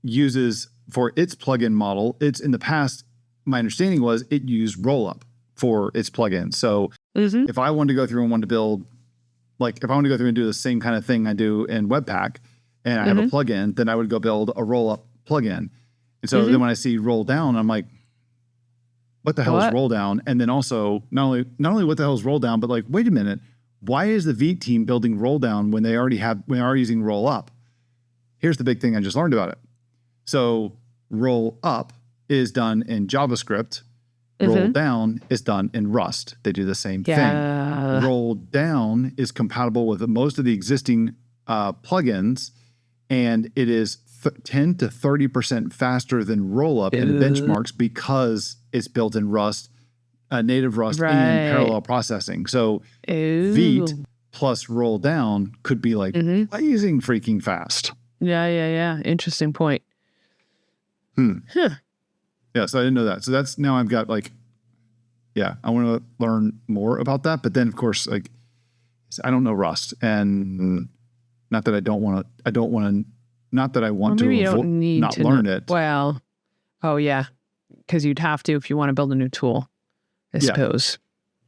uses for its plugin model. It's in the past my understanding was it used Rollup for its plugin. So if I wanted to go through and wanted to build, like if I want to go through and do the same kind of thing I do in Webpack and I have a plugin, then I would go build a Rollup plugin. And so then when I see Rolldown, I'm like, what the hell is Rolldown? And then also not only what the hell is Rolldown, but like, wait a minute, why is the Vite team building Rolldown when they are using Rollup? Here's the big thing I just learned about it. So Rollup is done in JavaScript. Rolldown is done in Rust. They do the same thing. Rolldown is compatible with most of the existing plugins, and it is 10 to 30% faster than Rollup in benchmarks because it's built in Rust, native Rust, and parallel processing. So Vite plus Rolldown could be like blazing freaking fast. Yeah. Interesting point. Yeah, so I didn't know that. So that's now I've got like, I want to learn more about that. But then of course, like, I don't know Rust, and not that I don't want to. Not that I want to not learn it. Well, because you'd have to if you want to build a new tool, I suppose.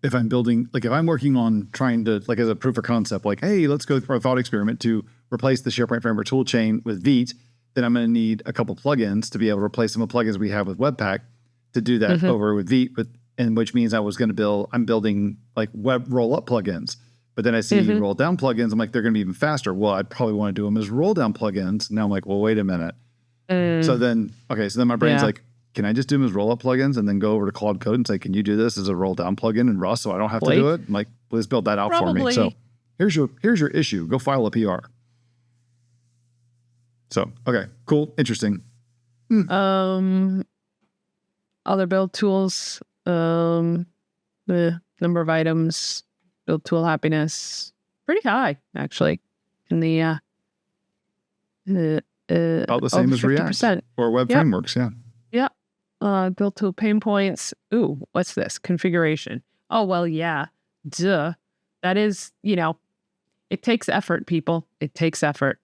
If I'm building, like if I'm working on trying to, like as a proof of concept, like, hey, let's go through a thought experiment to replace the SharePoint Framework toolchain with Vite, then I'm going to need a couple plugins to be able to replace some of the plugins we have with Webpack to do that over with Vite, and which means I'm building like web Rollup plugins. But then I see Rolldown plugins. I'm like, they're going to be even faster. Well, I'd probably want to do them as Rolldown plugins. Now I'm like, well, wait a minute. So then my brain's like, can I just do them as Rollup plugins and then go over to Claude Code and say, can you do this as a Rolldown plugin in Rust so I don't have to do it? I'm like, please build that out for me. So here's your issue. Go file a PR. So, okay, cool, interesting. Other build tools, the number of items, build tool happiness, pretty high actually. In the about the same as 50%. React or web frameworks, Yeah. Build tool pain points. Ooh, what's this? Configuration. Oh, well, yeah. Duh. That is, it takes effort, people. It takes effort.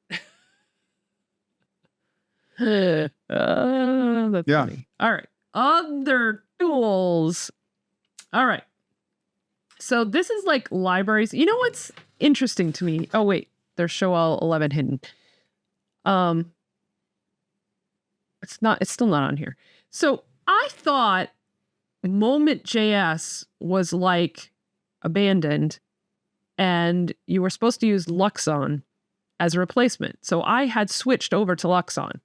That's funny. All right. Other tools. All right. So this is like libraries. You know what's interesting to me? Oh, wait. There's show all 11 hidden. It's still not on here. So I thought Moment.js was like abandoned and you were supposed to use Luxon as a replacement. So I had switched over to Luxon.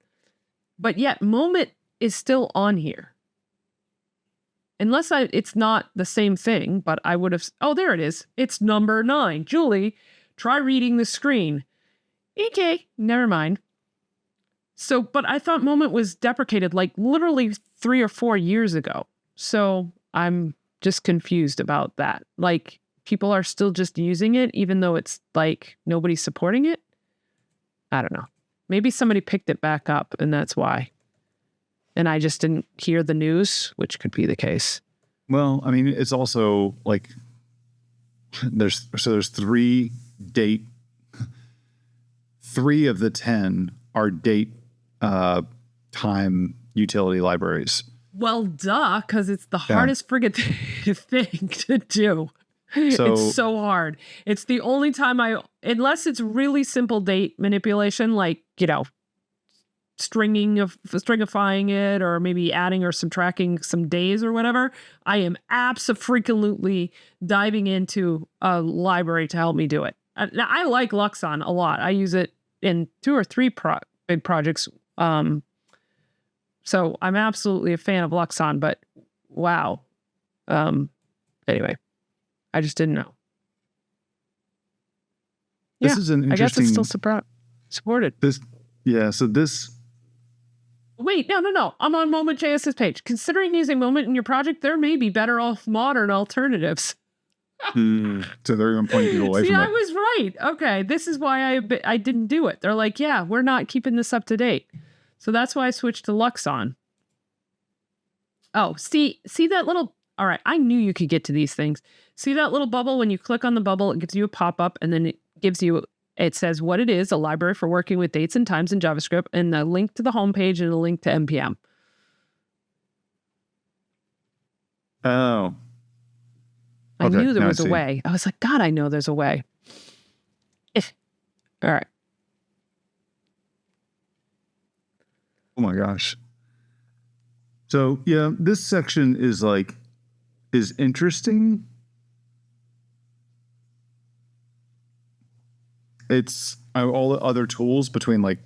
But yet Moment is still on here. Unless it's not the same thing, but I would have... Oh, there it is. It's number 9. Julie, try reading the screen. Okay, never mind. So, but I thought Moment was deprecated like literally 3 or 4 years ago. So I'm just confused about that. Like people are still just using it, even though it's like nobody's supporting it. I don't know. Maybe somebody picked it back up and that's why. And I just didn't hear the news, which could be the case. Well, I mean, it's also like there's 3 of the 10 are date time utility libraries. Well, duh, because it's the hardest friggin' thing to do. So, it's so hard. It's the only time unless it's really simple date manipulation, like, stringifying it or maybe adding or subtracting some days or whatever, I am abso-freaking-lutely diving into a library to help me do it. Now, I like Luxon a lot. I use it in 2 or 3 big projects. So I'm absolutely a fan of Luxon, but wow. Anyway, I just didn't know. This is an interesting... I guess it's still supported. So this... Wait, no. I'm on Moment.js's page. Considering using Moment in your project, there may be better off modern alternatives. So they're going to point you away from it. I was right. Okay, this is why I didn't do it. They're like, yeah, we're not keeping this up to date. So that's why I switched to Luxon. Oh, see that little... All right, I knew you could get to these things. See that little bubble? When you click on the bubble, it gives you a pop-up, and then it says what it is, a library for working with dates and times in JavaScript, and a link to the homepage and a link to NPM. Oh. I Okay, knew there now I was a see. way. I was like, God, I know there's a way. All right. Oh my gosh. So yeah, this section is interesting. It's all the other tools between I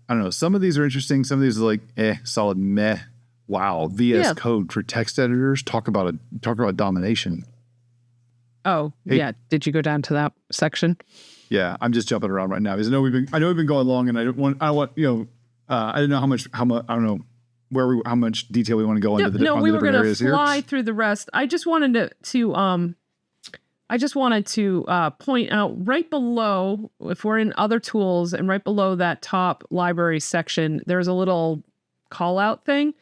don't know. Some of these are interesting. Some of these are solid meh. Wow. VS Code for text editors. Talk about domination. Oh, Hey. yeah. Did you go down to that section? Yeah, I'm just jumping around right now because I know we've been going long, and I don't want I don't know how much I don't know how much detail we want to go into No, we were going to fly here. through the rest. I just wanted to point out right below, if we're in other tools, and right below that top library section, there's a little call out thing.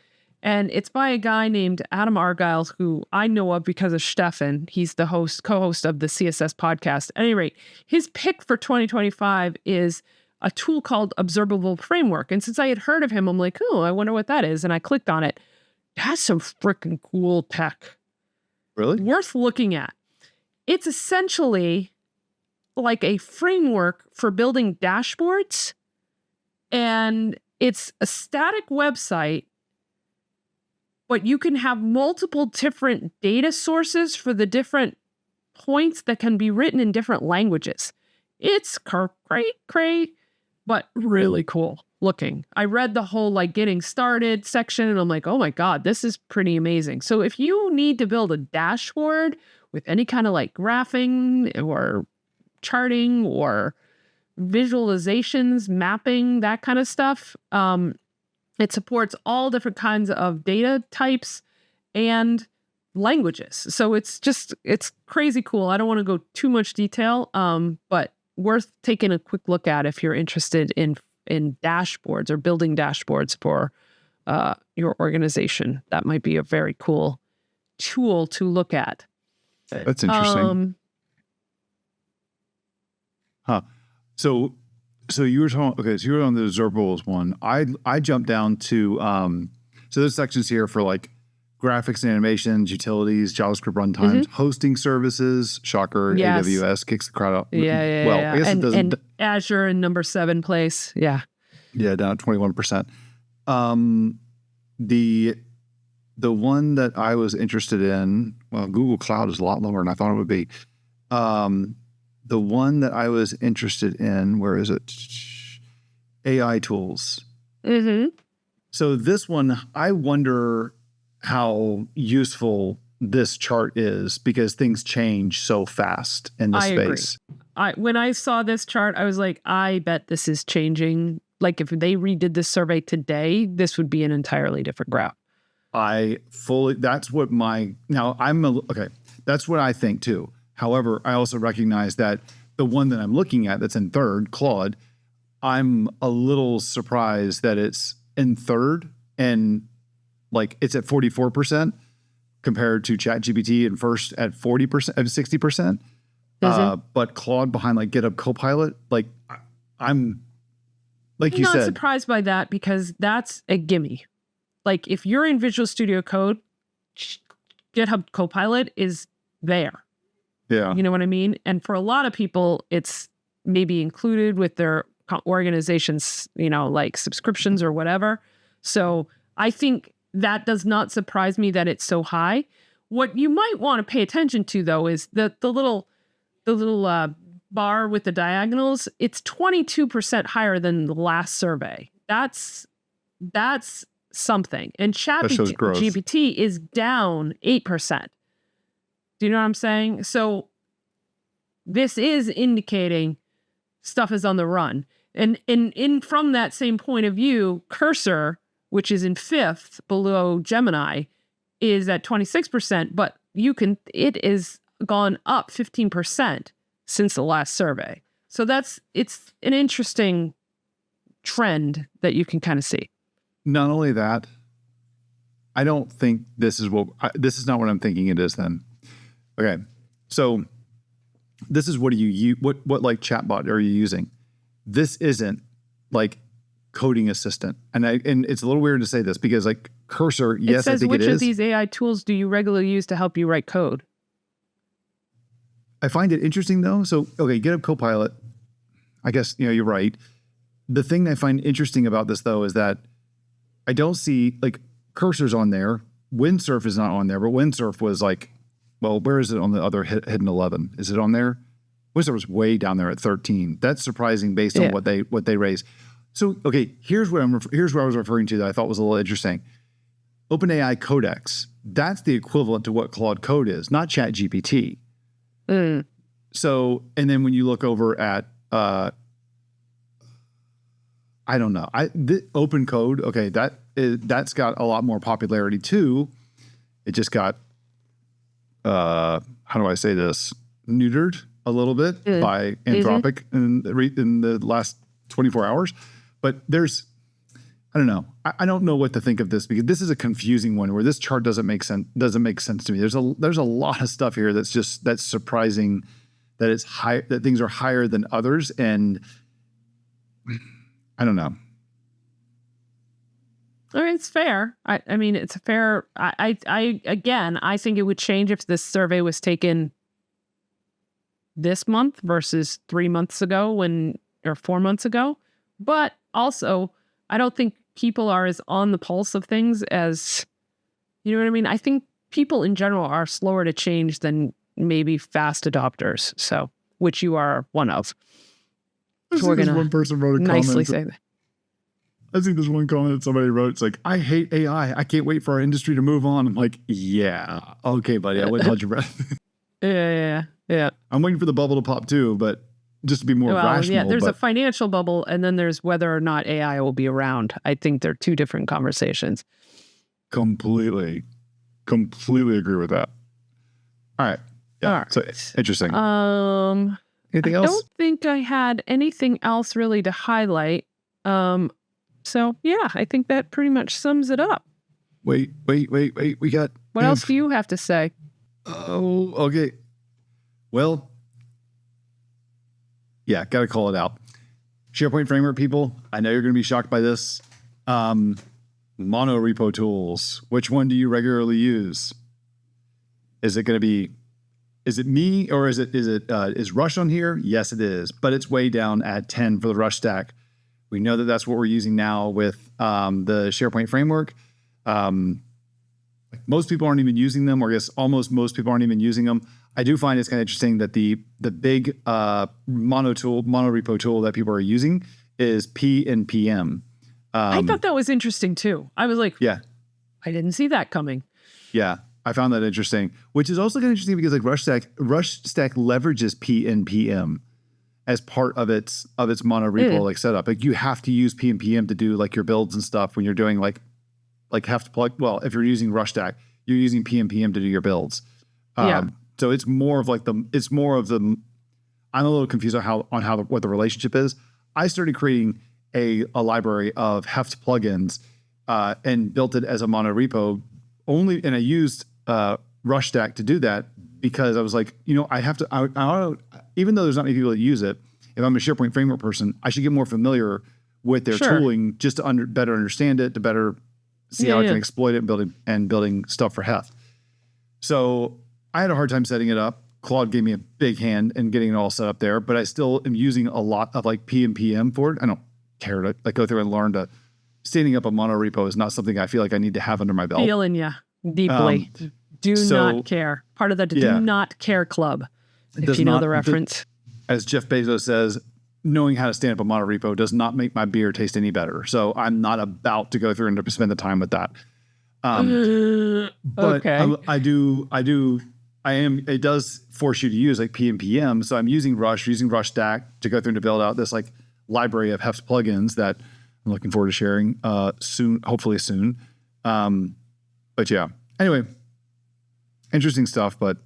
And it's by a guy named Adam Argyle, who I know of because of Stefan. He's the co-host of the CSS podcast. At any rate, his pick for 2025 is a tool called Observable Framework. And since I had heard of him, I'm like, oh, I wonder what that is. And I clicked on it. That's some freaking cool tech. Really? Worth looking at. It's essentially like a framework for building dashboards. And it's a static website, but you can have multiple different data sources for the different points that can be written in different languages. It's cray, but really cool looking. I read the whole getting started section and I'm like, oh my God, this is pretty amazing. So if you need to build a dashboard with any kind of graphing or charting or visualizations, mapping, that kind of stuff, it supports all different kinds of data types and languages. So it's crazy cool. I don't want to go too much detail, but worth taking a quick look at if you're interested in dashboards or building dashboards for your organization. That might be a very cool tool to look at. That's interesting. So you were talking, okay, so you were on the observables one. I jumped down to, so there's sections here for graphics and animations, utilities, JavaScript runtimes, hosting services, shocker, Yes. AWS kicks the crowd out. Yeah. Well, I guess it doesn't. And Azure in number 7 place. Yeah. Yeah, down at 21%. The one that I was interested in, well, Google Cloud is a lot lower than I thought it would be. The one that I was interested in, where is it? AI tools. Mm-hmm. So this one, I wonder how useful this chart is because things change so fast in this space. Agree. When I saw this chart, I was like, I bet this is changing. If they redid this survey today, this would be an entirely different graph. That's what that's what I think too. However, I also recognize that the one that I'm looking at that's in third, Claude, I'm a little surprised that it's in third and it's at 44% compared to ChatGPT in first at 40%, at 60%. But Claude behind GitHub Copilot, I'm you said. I'm not surprised by that because that's a gimme. If you're in Visual Studio Code, GitHub Copilot is there. Yeah. You know what I mean? And for a lot of people, it's maybe included with their organization's, subscriptions or whatever. So I think that does not surprise me that it's so high. What you might want to pay attention to, though, is the little bar with the diagonals. It's 22% higher than the last survey. That's something. And ChatGPT is down 8%. Do you know what I'm saying? So this is indicating stuff is on the run. And from that same point of view, Cursor, which is in 5th below Gemini, is at 26%, but it is gone up 15% since the last survey. So it's an interesting trend that you can kind of see. Not only that, I don't think this is not what I'm thinking it is then. Okay, so this is what chatbot are you using? This isn't coding assistant, and it's a little weird to say this because Cursor, It yes, I says, think it which of is. these AI tools do you regularly use to help you write code? I find it interesting though. So, okay, GitHub Copilot, I guess, you're right. The thing I find interesting about this though is that I don't see like Cursor's on there. Windsurf is not on there, but Windsurf was like, well, where is it on the other hidden 11? Is it on there? Windsurf was way down there at 13. That's surprising based on what they raised. So, okay, here's what I was referring to that I thought was a little interesting. OpenAI Codex, that's the equivalent to what Claude Code is, not ChatGPT. So, and then when you look over at, I don't know, the open code, okay, that's got a lot more popularity too. It just got, how do I say this, neutered a little bit by Anthropic in the last 24 hours. But I don't know. I don't know what to think of this because this is a confusing one where this chart doesn't make sense to me. There's a lot of stuff here that's surprising that it's high, that things are higher than others. And I don't know. I mean, it's fair. I mean, it's a fair. I think it would change if this survey was taken this month versus 3 months ago or 4 months ago. But also, I don't think people are as on the pulse of things as, you know what I mean? I think people in general are slower to change than maybe fast adopters. So, which you are one of. So we're gonna one person wrote a nicely comment. Say that. I think there's one comment that somebody wrote. It's like, I hate AI. I can't wait for our industry to move on. I'm like, yeah, okay, buddy. I wouldn't hold your breath. Yeah. I'm waiting for the bubble to pop too, but just to be more rational. Yeah, there's a financial bubble, and then there's whether or not AI will be around. I think they're two different conversations. Completely agree with that. All right. Yeah. All right. So interesting. Anything else? I don't think I had anything else really to highlight. So yeah, I think that pretty much sums it up. Wait. We got. What else do you have to say? Oh, okay. Well, yeah, got to call it out. SharePoint Framework people, I know you're going to be shocked by this. Mono repo tools. Which one do you regularly use? Is it me or is Rush on here? Yes, it is, but it's way down at 10 for the Rush stack. We know that that's what we're using now with the SharePoint Framework. Most people aren't even using them, or I guess almost most people aren't even using them. I do find it's kind of interesting that the big mono repo tool that people are using is P and PM. I thought that was interesting too. I was like, yeah, I didn't see that coming. Yeah, I found that interesting, which is also kind of interesting because like Rush Stack leverages P and PM as part of its mono repo like setup. Like you have to use P and PM to do like your builds and stuff when you're doing like have to plug. Well, if you're using Rush Stack, you're using P and PM to do your builds. So it's more of like I'm a little confused on what the relationship is. I started creating a library of Heft plugins and built it as a mono repo only. And I used Rush Stack to do that because I was like, I have to, even though there's not many people that use it, if I'm a SharePoint Framework person, I should get more familiar with their tooling just to better understand it, to better see how I can exploit it and building stuff for Heft. So I had a hard time setting it up. Claude gave me a big hand in getting it all set up there, but I still am using a lot of like P and PM for it. I don't care to like go through and learn to standing up a mono repo is not something I feel like I need to have under my belt. Feeling you deeply. Do not care. Part of the do not care club. If you know the reference. As Jeff Bezos says, knowing how to stand up a mono repo does not make my beer taste any better. So I'm not about to go through and spend the time with that. But okay. It does force you to use like P and PM. So I'm using Rush Stack to go through and to build out this like library of Heft plugins that I'm looking forward to sharing soon, hopefully soon. But yeah, anyway, interesting stuff, but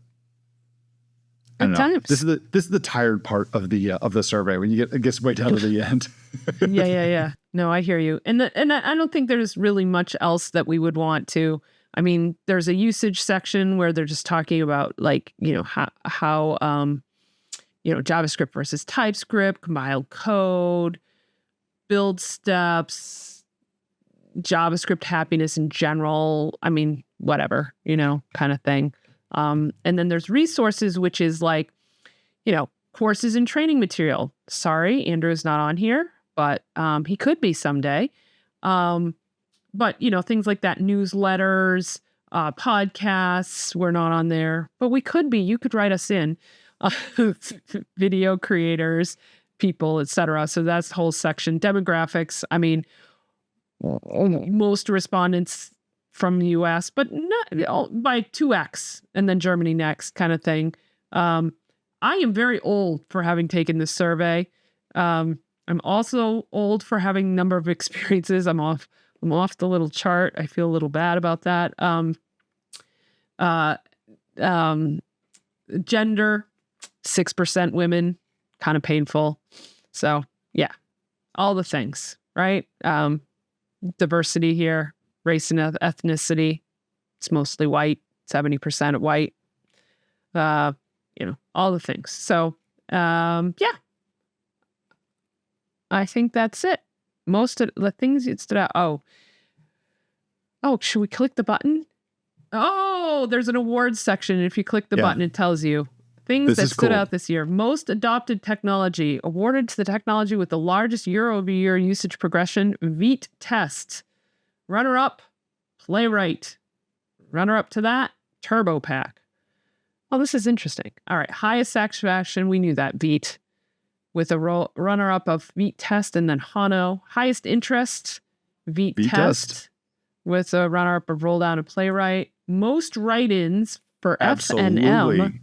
I don't know. This is the tired part of the survey when it gets right down to the end. Yeah. No, I hear you. And I don't think there's really much else that we would want to. I mean, there's a usage section where they're just talking about like, how JavaScript versus TypeScript, compiled code, build steps, JavaScript happiness in general. I mean, whatever, kind of thing. And then there's resources, which is like, courses and training material. Sorry, Andrew is not on here, but he could be someday. But, things like that, newsletters, podcasts, we're not on there, but we could be. You could write us in. Video creators, people, etc. So that's the whole section. Demographics. I mean, most respondents from the US, but not by 2x, and then Germany next, kind of thing. I am very old for having taken this survey. I'm also old for having a number of experiences. I'm off the little chart. I feel a little bad about that. Gender, 6% women, kind of painful. So yeah, all the things, right? Diversity here, race and ethnicity. It's mostly white, 70% white. All the things. So yeah, I think that's it. Most of the things that stood out. Oh, should we click the button? Oh, there's an awards section. And if you click the button, it tells you things that stood out this year. Most adopted technology, awarded to the technology with the largest year-over-year usage progression, Vitest. Runner-up, Playwright. Runner-up to that, TurboPack. Oh, this is interesting. All right, highest satisfaction, we knew that, Vite. With a runner-up of Vitest and then Hono. Highest interest, Vitest. With a runner-up of Rolldown and Playwright. Most write-ins for F and M.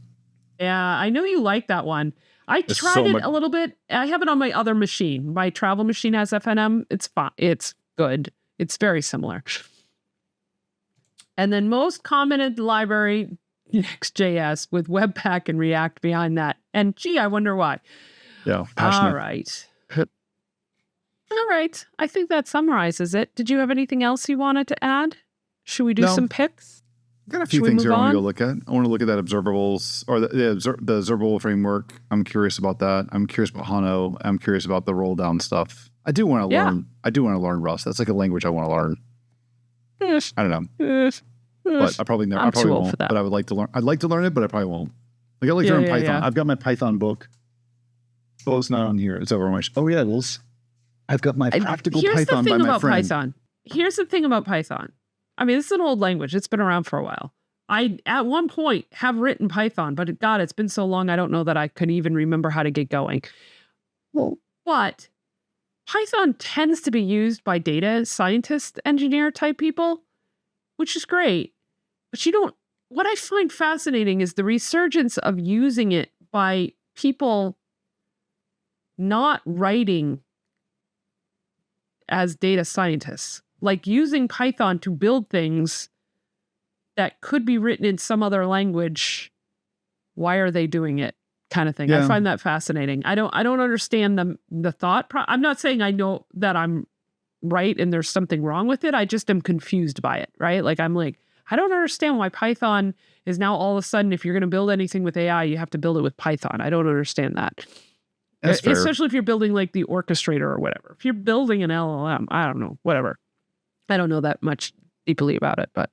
Yeah, I know you like that one. I tried it a little bit. I have it on my other machine. My travel machine has FNM. It's fine. It's good. It's very similar. And then most commented library, Next.js, with Webpack and React behind that. And gee, I wonder why. Yeah, passionate. All right. All right. I think that summarizes it. Did you have anything else you wanted to add? Should we do some picks? I've got a few things here I want to go look at. I want to look at that observables or the observable framework. I'm curious about that. I'm curious about Hono. I'm curious about the roll down stuff. I do want to learn. I do want to learn Rust. That's like a language I want to learn. I don't know. But I probably never. I probably won't. But I would like to learn. I'd like to learn it, but I probably won't. Like I like to learn Python. Yeah. I've got my Python book. Oh, it's not on here. It's over my. Oh yeah, it is. I've got my practical Python by my friend. Python. Here's the thing about Python. I mean, this is an old language. It's been around for a while. I, at one point, have written Python, but God, it's been so long, I don't know that I could even remember how to get going. Well, but Python tends to be used by data scientist, engineer type people, which is great. But what I find fascinating is the resurgence of using it by people not writing as data scientists, like using Python to build things that could be written in some other language. Why are they doing it? Kind of thing. Yeah. I find that fascinating. I don't understand the thought. I'm not saying I know that I'm right and there's something wrong with it. I just am confused by it, right? Like I'm like, I don't understand why Python is now all of a sudden, if you're going to build anything with AI, you have to build it with Python. I don't understand that. Especially if you're building like the orchestrator or whatever. If you're building an LLM, I don't know, whatever. I don't know that much deeply about it, but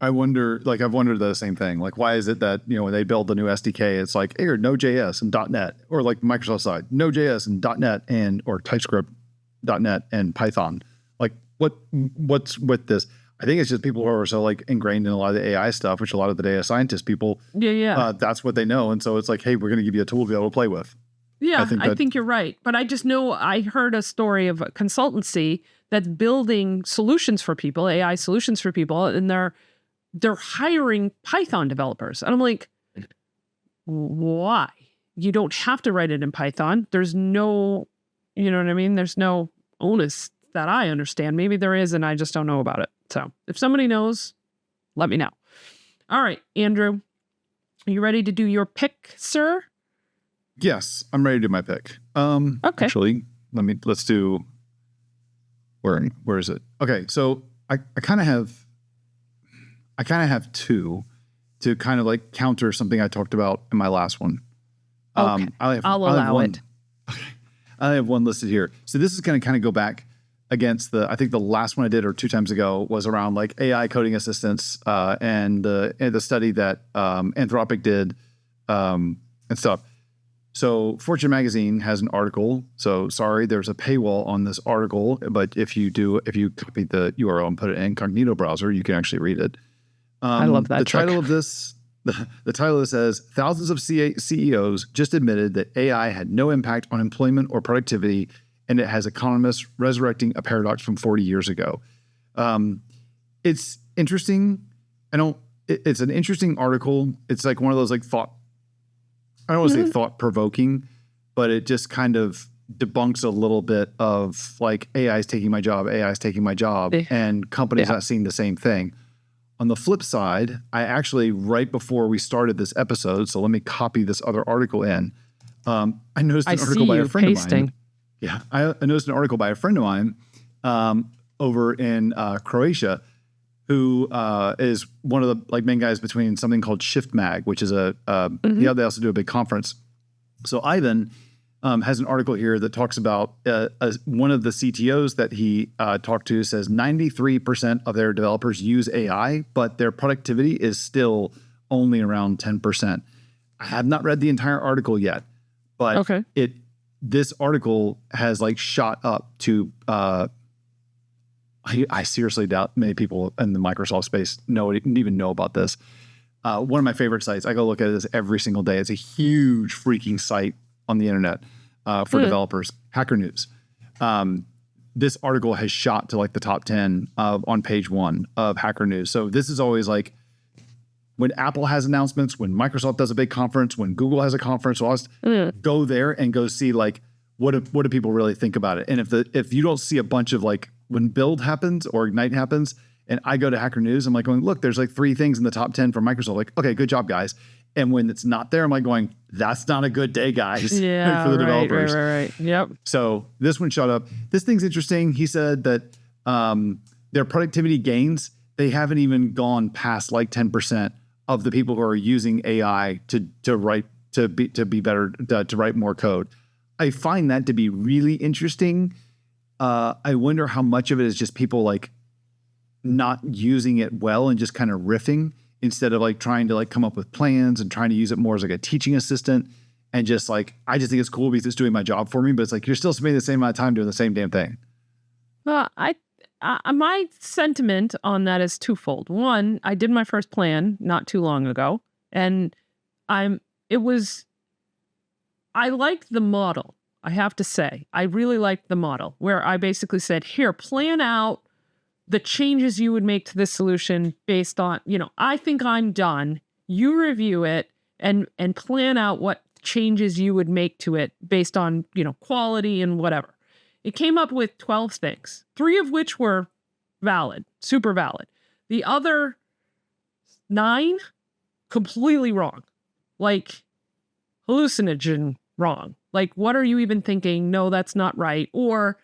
I wonder, like I've wondered the same thing. Like, why is it that, when they build the new SDK, it's like, hey, Node.js and .NET, or like Microsoft side, Node.js and .NET or TypeScript, .NET and Python. Like, what's with this? I think it's just people who are so like ingrained in a lot of the AI stuff, which a lot of the data scientist people, that's what they know. And so it's like, hey, we're going to give you a tool to be able to play with. Yeah, I think you're right. But I just know I heard a story of a consultancy that's building solutions for people, AI solutions for people, and they're hiring Python developers. And I'm like, why? You don't have to write it in Python. There's no, you know what I mean? There's no onus that I understand. Maybe there is, and I just don't know about it. So if somebody knows, let me know. All right, Andrew, are you ready to do your pick, sir? Yes, I'm ready to do my pick. Okay. Actually, let's do, where is it? Okay, so I kind of have two to kind of like counter something I talked about in my last one. Okay. I'll allow it. Okay. I have one listed here. So this is going to kind of go back against I think the last one I did or 2 times ago was around like AI coding assistants and the study that Anthropic did and stuff. So Fortune Magazine has an article. So sorry, there's a paywall on this article, but if you copy the URL and put it in incognito browser, you can actually read it. I love that. The title of this says, thousands of CEOs just admitted that AI had no impact on employment or productivity, and it has economists resurrecting a paradox from 40 years ago. It's interesting. It's an interesting article. It's like one of those like I don't want to say thought provoking, but it just kind of debunks a little bit of like AI is taking my job, and companies not seeing the same thing. On the flip side, I actually, right before we started this episode, so let me copy this other article in. I noticed an article by a friend of mine. Yeah, I noticed an article by a friend of mine over in Croatia, who is one of the like main guys between something called Shift Mag, which is they also do a big conference. So Ivan has an article here that talks about one of the CTOs that he talked to says 93% of their developers use AI, but their productivity is still only around 10%. I have not read the entire article yet, but this article has like shot up to I seriously doubt many people in the Microsoft space even know about this. One of my favorite sites, I go look at this every single day. It's a huge freaking site on the internet for developers, Hacker News. This article has shot to like the top 10 on page 1 of Hacker News. So this is always like when Apple has announcements, when Microsoft does a big conference, when Google has a conference, so I'll just go there and go see like what do people really think about it. And if you don't see a bunch of like when Build happens or Ignite happens, and I go to Hacker News, I'm like going, look, there's like 3 things in the top 10 for Microsoft. Like, okay, good job, guys. And when it's not there, I'm like going, that's not a good day, guys. Yeah, for the developers. Right. Yep. So this one shot up. This thing's interesting. He said that their productivity gains, they haven't even gone past like 10% of the people who are using AI to write more code. I find that to be really interesting. I wonder how much of it is just people like not using it well and just kind of riffing instead of like trying to like come up with plans and trying to use it more as like a teaching assistant and just like, I just think it's cool because it's doing my job for me, but it's like, you're still spending the same amount of time doing the same damn thing. Well, my sentiment on that is twofold. One, I did my first plan not too long ago, and I liked the model. I have to say, I really liked the model where I basically said, here, plan out the changes you would make to this solution based on, I think I'm done. You review it and plan out what changes you would make to it based on, quality and whatever. It came up with 12 things, 3 of which were valid, super valid. The other 9, completely wrong. Like hallucinogen wrong. Like, what are you even thinking? No, that's not right. Or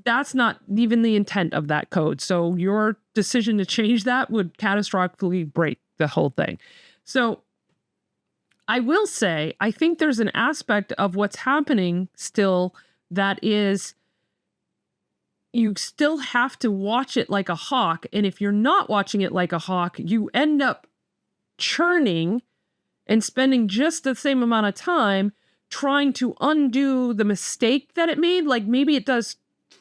that's not even the intent of that code. So your decision to change that would catastrophically break the whole thing. So I will say, I think there's an aspect of what's happening still that is, you still have to watch it like a hawk. And if you're not watching it like a hawk, you end up churning and spending just the same amount of time trying to undo the mistake that it made. Like maybe it does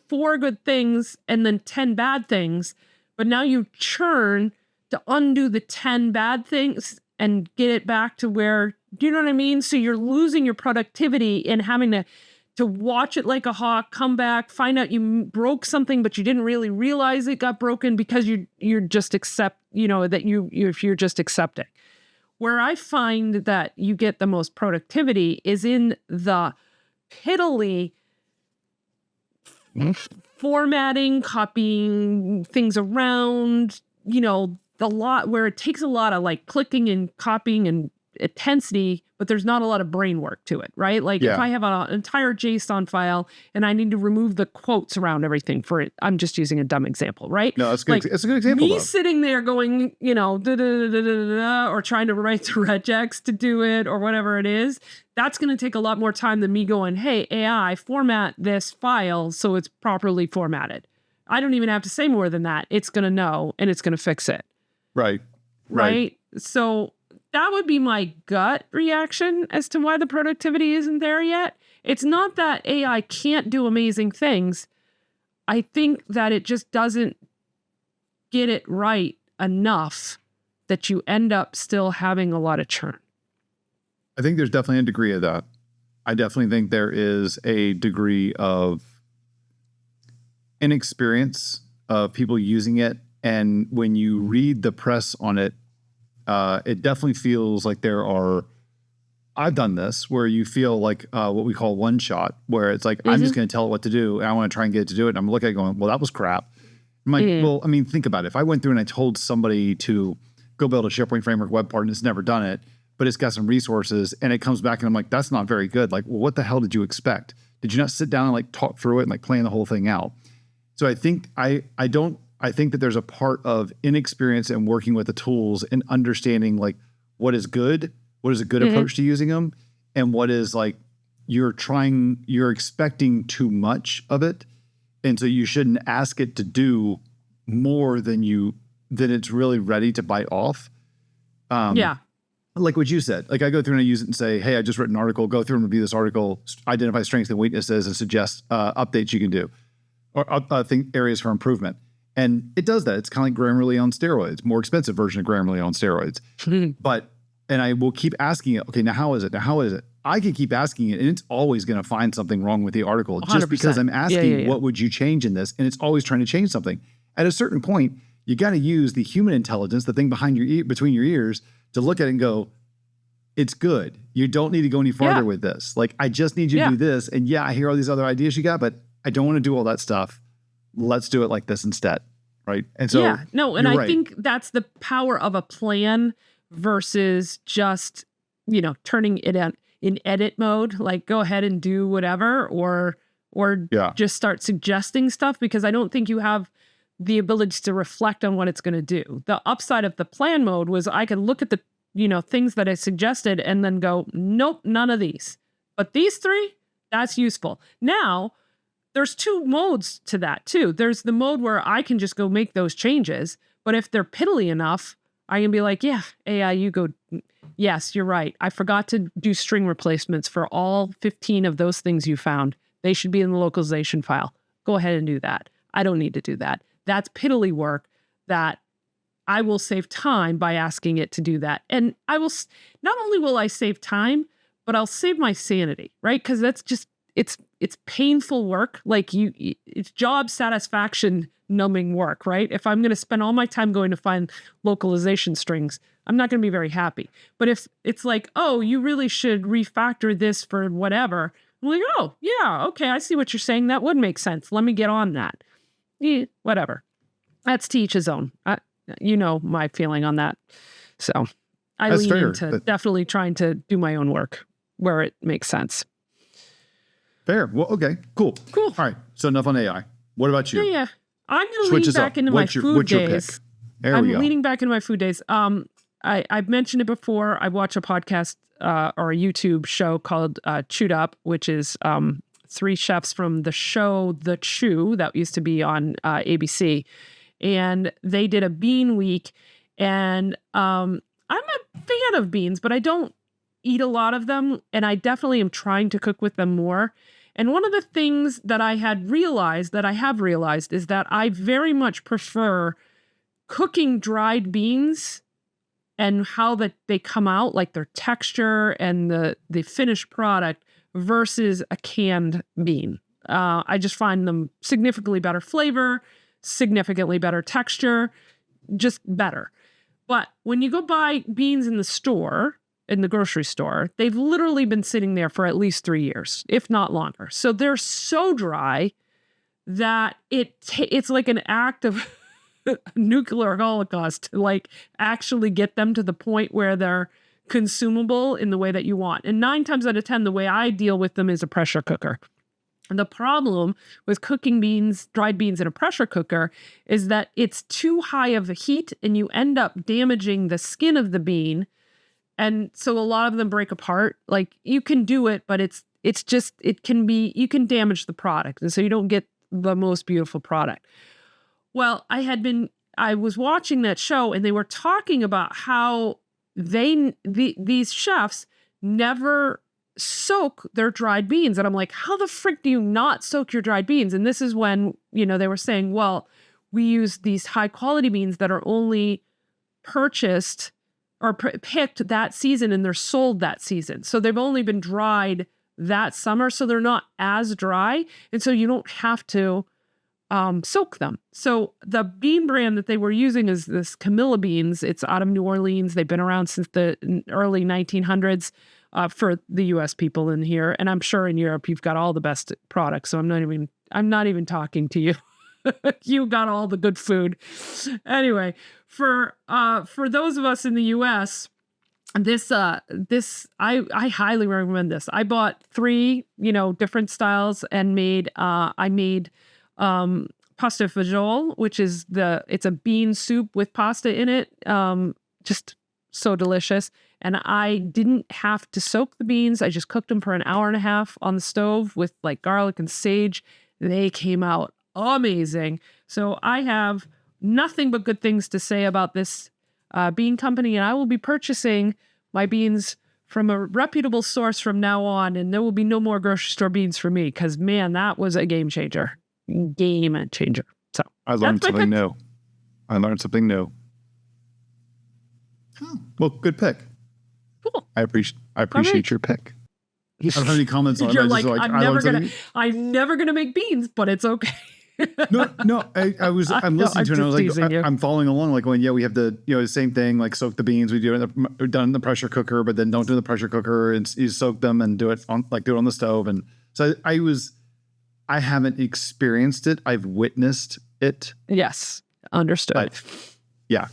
4 good things and then 10 bad things, but now you churn to undo the 10 bad things and get it back to where, do you know what I mean? So you're losing your productivity and having to watch it like a hawk, come back, find out you broke something, but you didn't really realize it got broken because you're just if you're just accepting. Where I find that you get the most productivity is in the piddly formatting, copying things around, the lot where it takes a lot of like clicking and copying and intensity, but there's not a lot of brain work to it, right? Like if I have an entire JSON file and I need to remove the quotes around everything for it, I'm just using a dumb example, right? No, that's good. Like, it's a good example. Me sitting there going, or trying to write the regex to do it or whatever it is, that's going to take a lot more time than me going, hey, AI, format this file so it's properly formatted. I don't even have to say more than that. It's going to know and it's going to fix it. Right. So that would be my gut reaction as to why the productivity isn't there yet. It's not that AI can't do amazing things. I think that it just doesn't get it right enough that you end up still having a lot of churn. I think there's definitely a degree of that. I definitely think there is a degree of inexperience of people using it. And when you read the press on it, it definitely feels like I've done this where you feel like what we call one shot, where it's like, I'm just going to tell it what to do and I want to try and get it to do it. And I'm looking at it going, well, that was crap. I'm like, well, I mean, think about it. If I went through and I told somebody to go build a SharePoint framework web part and it's never done it, but it's got some resources and it comes back and I'm like, that's not very good. Like, well, what the hell did you expect? Did you not sit down and like talk through it and like plan the whole thing out? So I think I think that there's a part of inexperience and working with the tools and understanding like what is a good approach to using them, and what is like you're expecting too much of it. And so you shouldn't ask it to do more than it's really ready to bite off. Like what you said, like I go through and I use it and say, hey, I just wrote an article, go through and review this article, identify strengths and weaknesses and suggest updates you can do or think areas for improvement. And it does that. It's kind of like Grammarly on steroids, more expensive version of Grammarly on steroids. And I will keep asking it, okay, now how is it? I can keep asking it and it's always going to find something wrong with the article 100%. Just because I'm asking, what would you change in this? And it's always trying to change something. At a certain point, you got to use the human intelligence, the thing behind between your ears, to look at it and go, it's good. You don't need to go any farther with this. Like, I just need you to do this. And I hear all these other ideas you got, but I don't want to do all that stuff. Let's do it like this instead. Right. And so, I think that's the power of a plan versus just, turning it in edit mode, like go ahead and do whatever, or just start suggesting stuff, because I don't think you have the ability to reflect on what it's going to do. The upside of the plan mode was I could look at the, things that I suggested and then go, nope, none of these, but these three, that's useful. Now, there's two modes to that too. There's the mode where I can just go make those changes, but if they're piddly enough, I can be like, yeah, AI, you go, yes, you're right. I forgot to do string replacements for all 15 of those things you found. They should be in the localization file. Go ahead and do that. I don't need to do that. That's piddly work that I will save time by asking it to do that. And I will, not only will I save time, but I'll save my sanity, right? Because that's just, it's painful work. Like it's job satisfaction numbing work, right? If I'm going to spend all my time going to find localization strings, I'm not going to be very happy. But if it's like, oh, you really should refactor this for whatever, I'm like, oh, yeah, okay, I see what you're saying. That would make sense. Let me get on that. Whatever. That's to each his own. My feeling on that. So I lean into definitely trying to do my own work where it makes sense. Fair. Well, okay, cool. All right. So enough on AI. What about you? Yeah. I'm going to lean back into my food days. I'm leaning back into my food days. I've mentioned it before. I watch a podcast or a YouTube show called Chewed Up, which is three chefs from the show The Chew that used to be on ABC. And they did a bean week. And I'm a fan of beans, but I don't eat a lot of them. And I definitely am trying to cook with them more. And one of the things that I have realized is that I very much prefer cooking dried beans and how that they come out, like their texture and the finished product, versus a canned bean. I just find them significantly better flavor, significantly better texture, just better. But when you go buy beans in the store, in the grocery store, they've literally been sitting there for at least 3 years, if not longer. So they're so dry that it's like an act of nuclear holocaust to like actually get them to the point where they're consumable in the way that you want. And 9 times out of 10, the way I deal with them is a pressure cooker. And the problem with cooking beans, dried beans in a pressure cooker, is that it's too high of a heat and you end up damaging the skin of the bean. And so a lot of them break apart. Like, you can do it, but you can damage the product. And so you don't get the most beautiful product. Well, I was watching that show and they were talking about how these chefs never soak their dried beans. And I'm like, how the frick do you not soak your dried beans? And this is when, they were saying, well, we use these high quality beans that are only purchased or picked that season and they're sold that season. So they've only been dried that summer. So they're not as dry. And so you don't have to soak them. So the bean brand that they were using is this Camilla beans. It's out of New Orleans. They've been around since the early 1900s for the US people in here. And I'm sure in Europe, you've got all the best products. So I'm not even talking to you. You got all the good food. Anyway, for those of us in the US, I highly recommend this. I bought 3, different styles and I made pasta fagioli, which is it's a bean soup with pasta in it. Just so delicious. And I didn't have to soak the beans. I just cooked them for an hour and a half on the stove with like garlic and sage. They came out amazing. So I have nothing but good things to say about this bean company, and I will be purchasing my beans from a reputable source from now on, and there will be no more grocery store beans for me because, man, that was a game changer. So I learned something new. Oh, well, good pick. Cool. I appreciate your pick. I don't have any comments on it. You're like, I'm never gonna make beans, but it's okay. No. I'm listening to it. And I was like, I'm following along. Like, when we have the same thing. Like, soak the beans. We do it done in the pressure cooker, but then don't do the pressure cooker and you soak them and do it on the stove. And so I haven't experienced it. I've witnessed it. Yes, understood. But, yeah.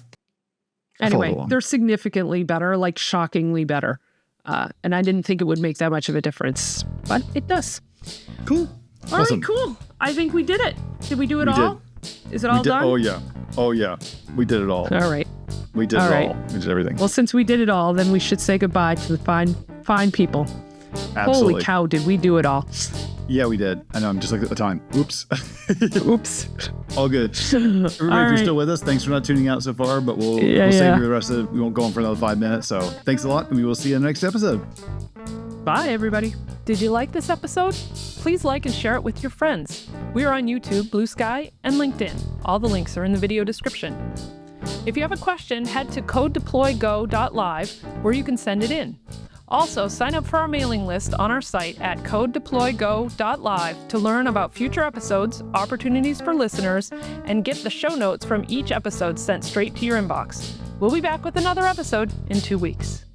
Anyway, they're significantly better, like shockingly better. And I didn't think it would make that much of a difference, but it does. Cool. All right, cool. I think we did it. Did we do it all? Is it all done? Oh, yeah. We did it all. All right. We did it all. We did everything. Well, since we did it all, then we should say goodbye to the fine people. Absolutely. Holy cow, did we do it all? Yeah, we did. I know, I'm just looking at the time. Oops. Oops. All good. Everybody, if you're still with us, thanks for not tuning out so far, but we'll save you the rest of it. We won't go on for another 5 minutes. So thanks a lot, and we will see you in the next episode. Bye, everybody. Did you like this episode? Please like and share it with your friends. We are on YouTube, Blue Sky, and LinkedIn. All the links are in the video description. If you have a question, head to codedeploygo.live where you can send it in. Also, sign up for our mailing list on our site at codedeploygo.live to learn about future episodes, opportunities for listeners, and get the show notes from each episode sent straight to your inbox. We'll be back with another episode in 2 weeks.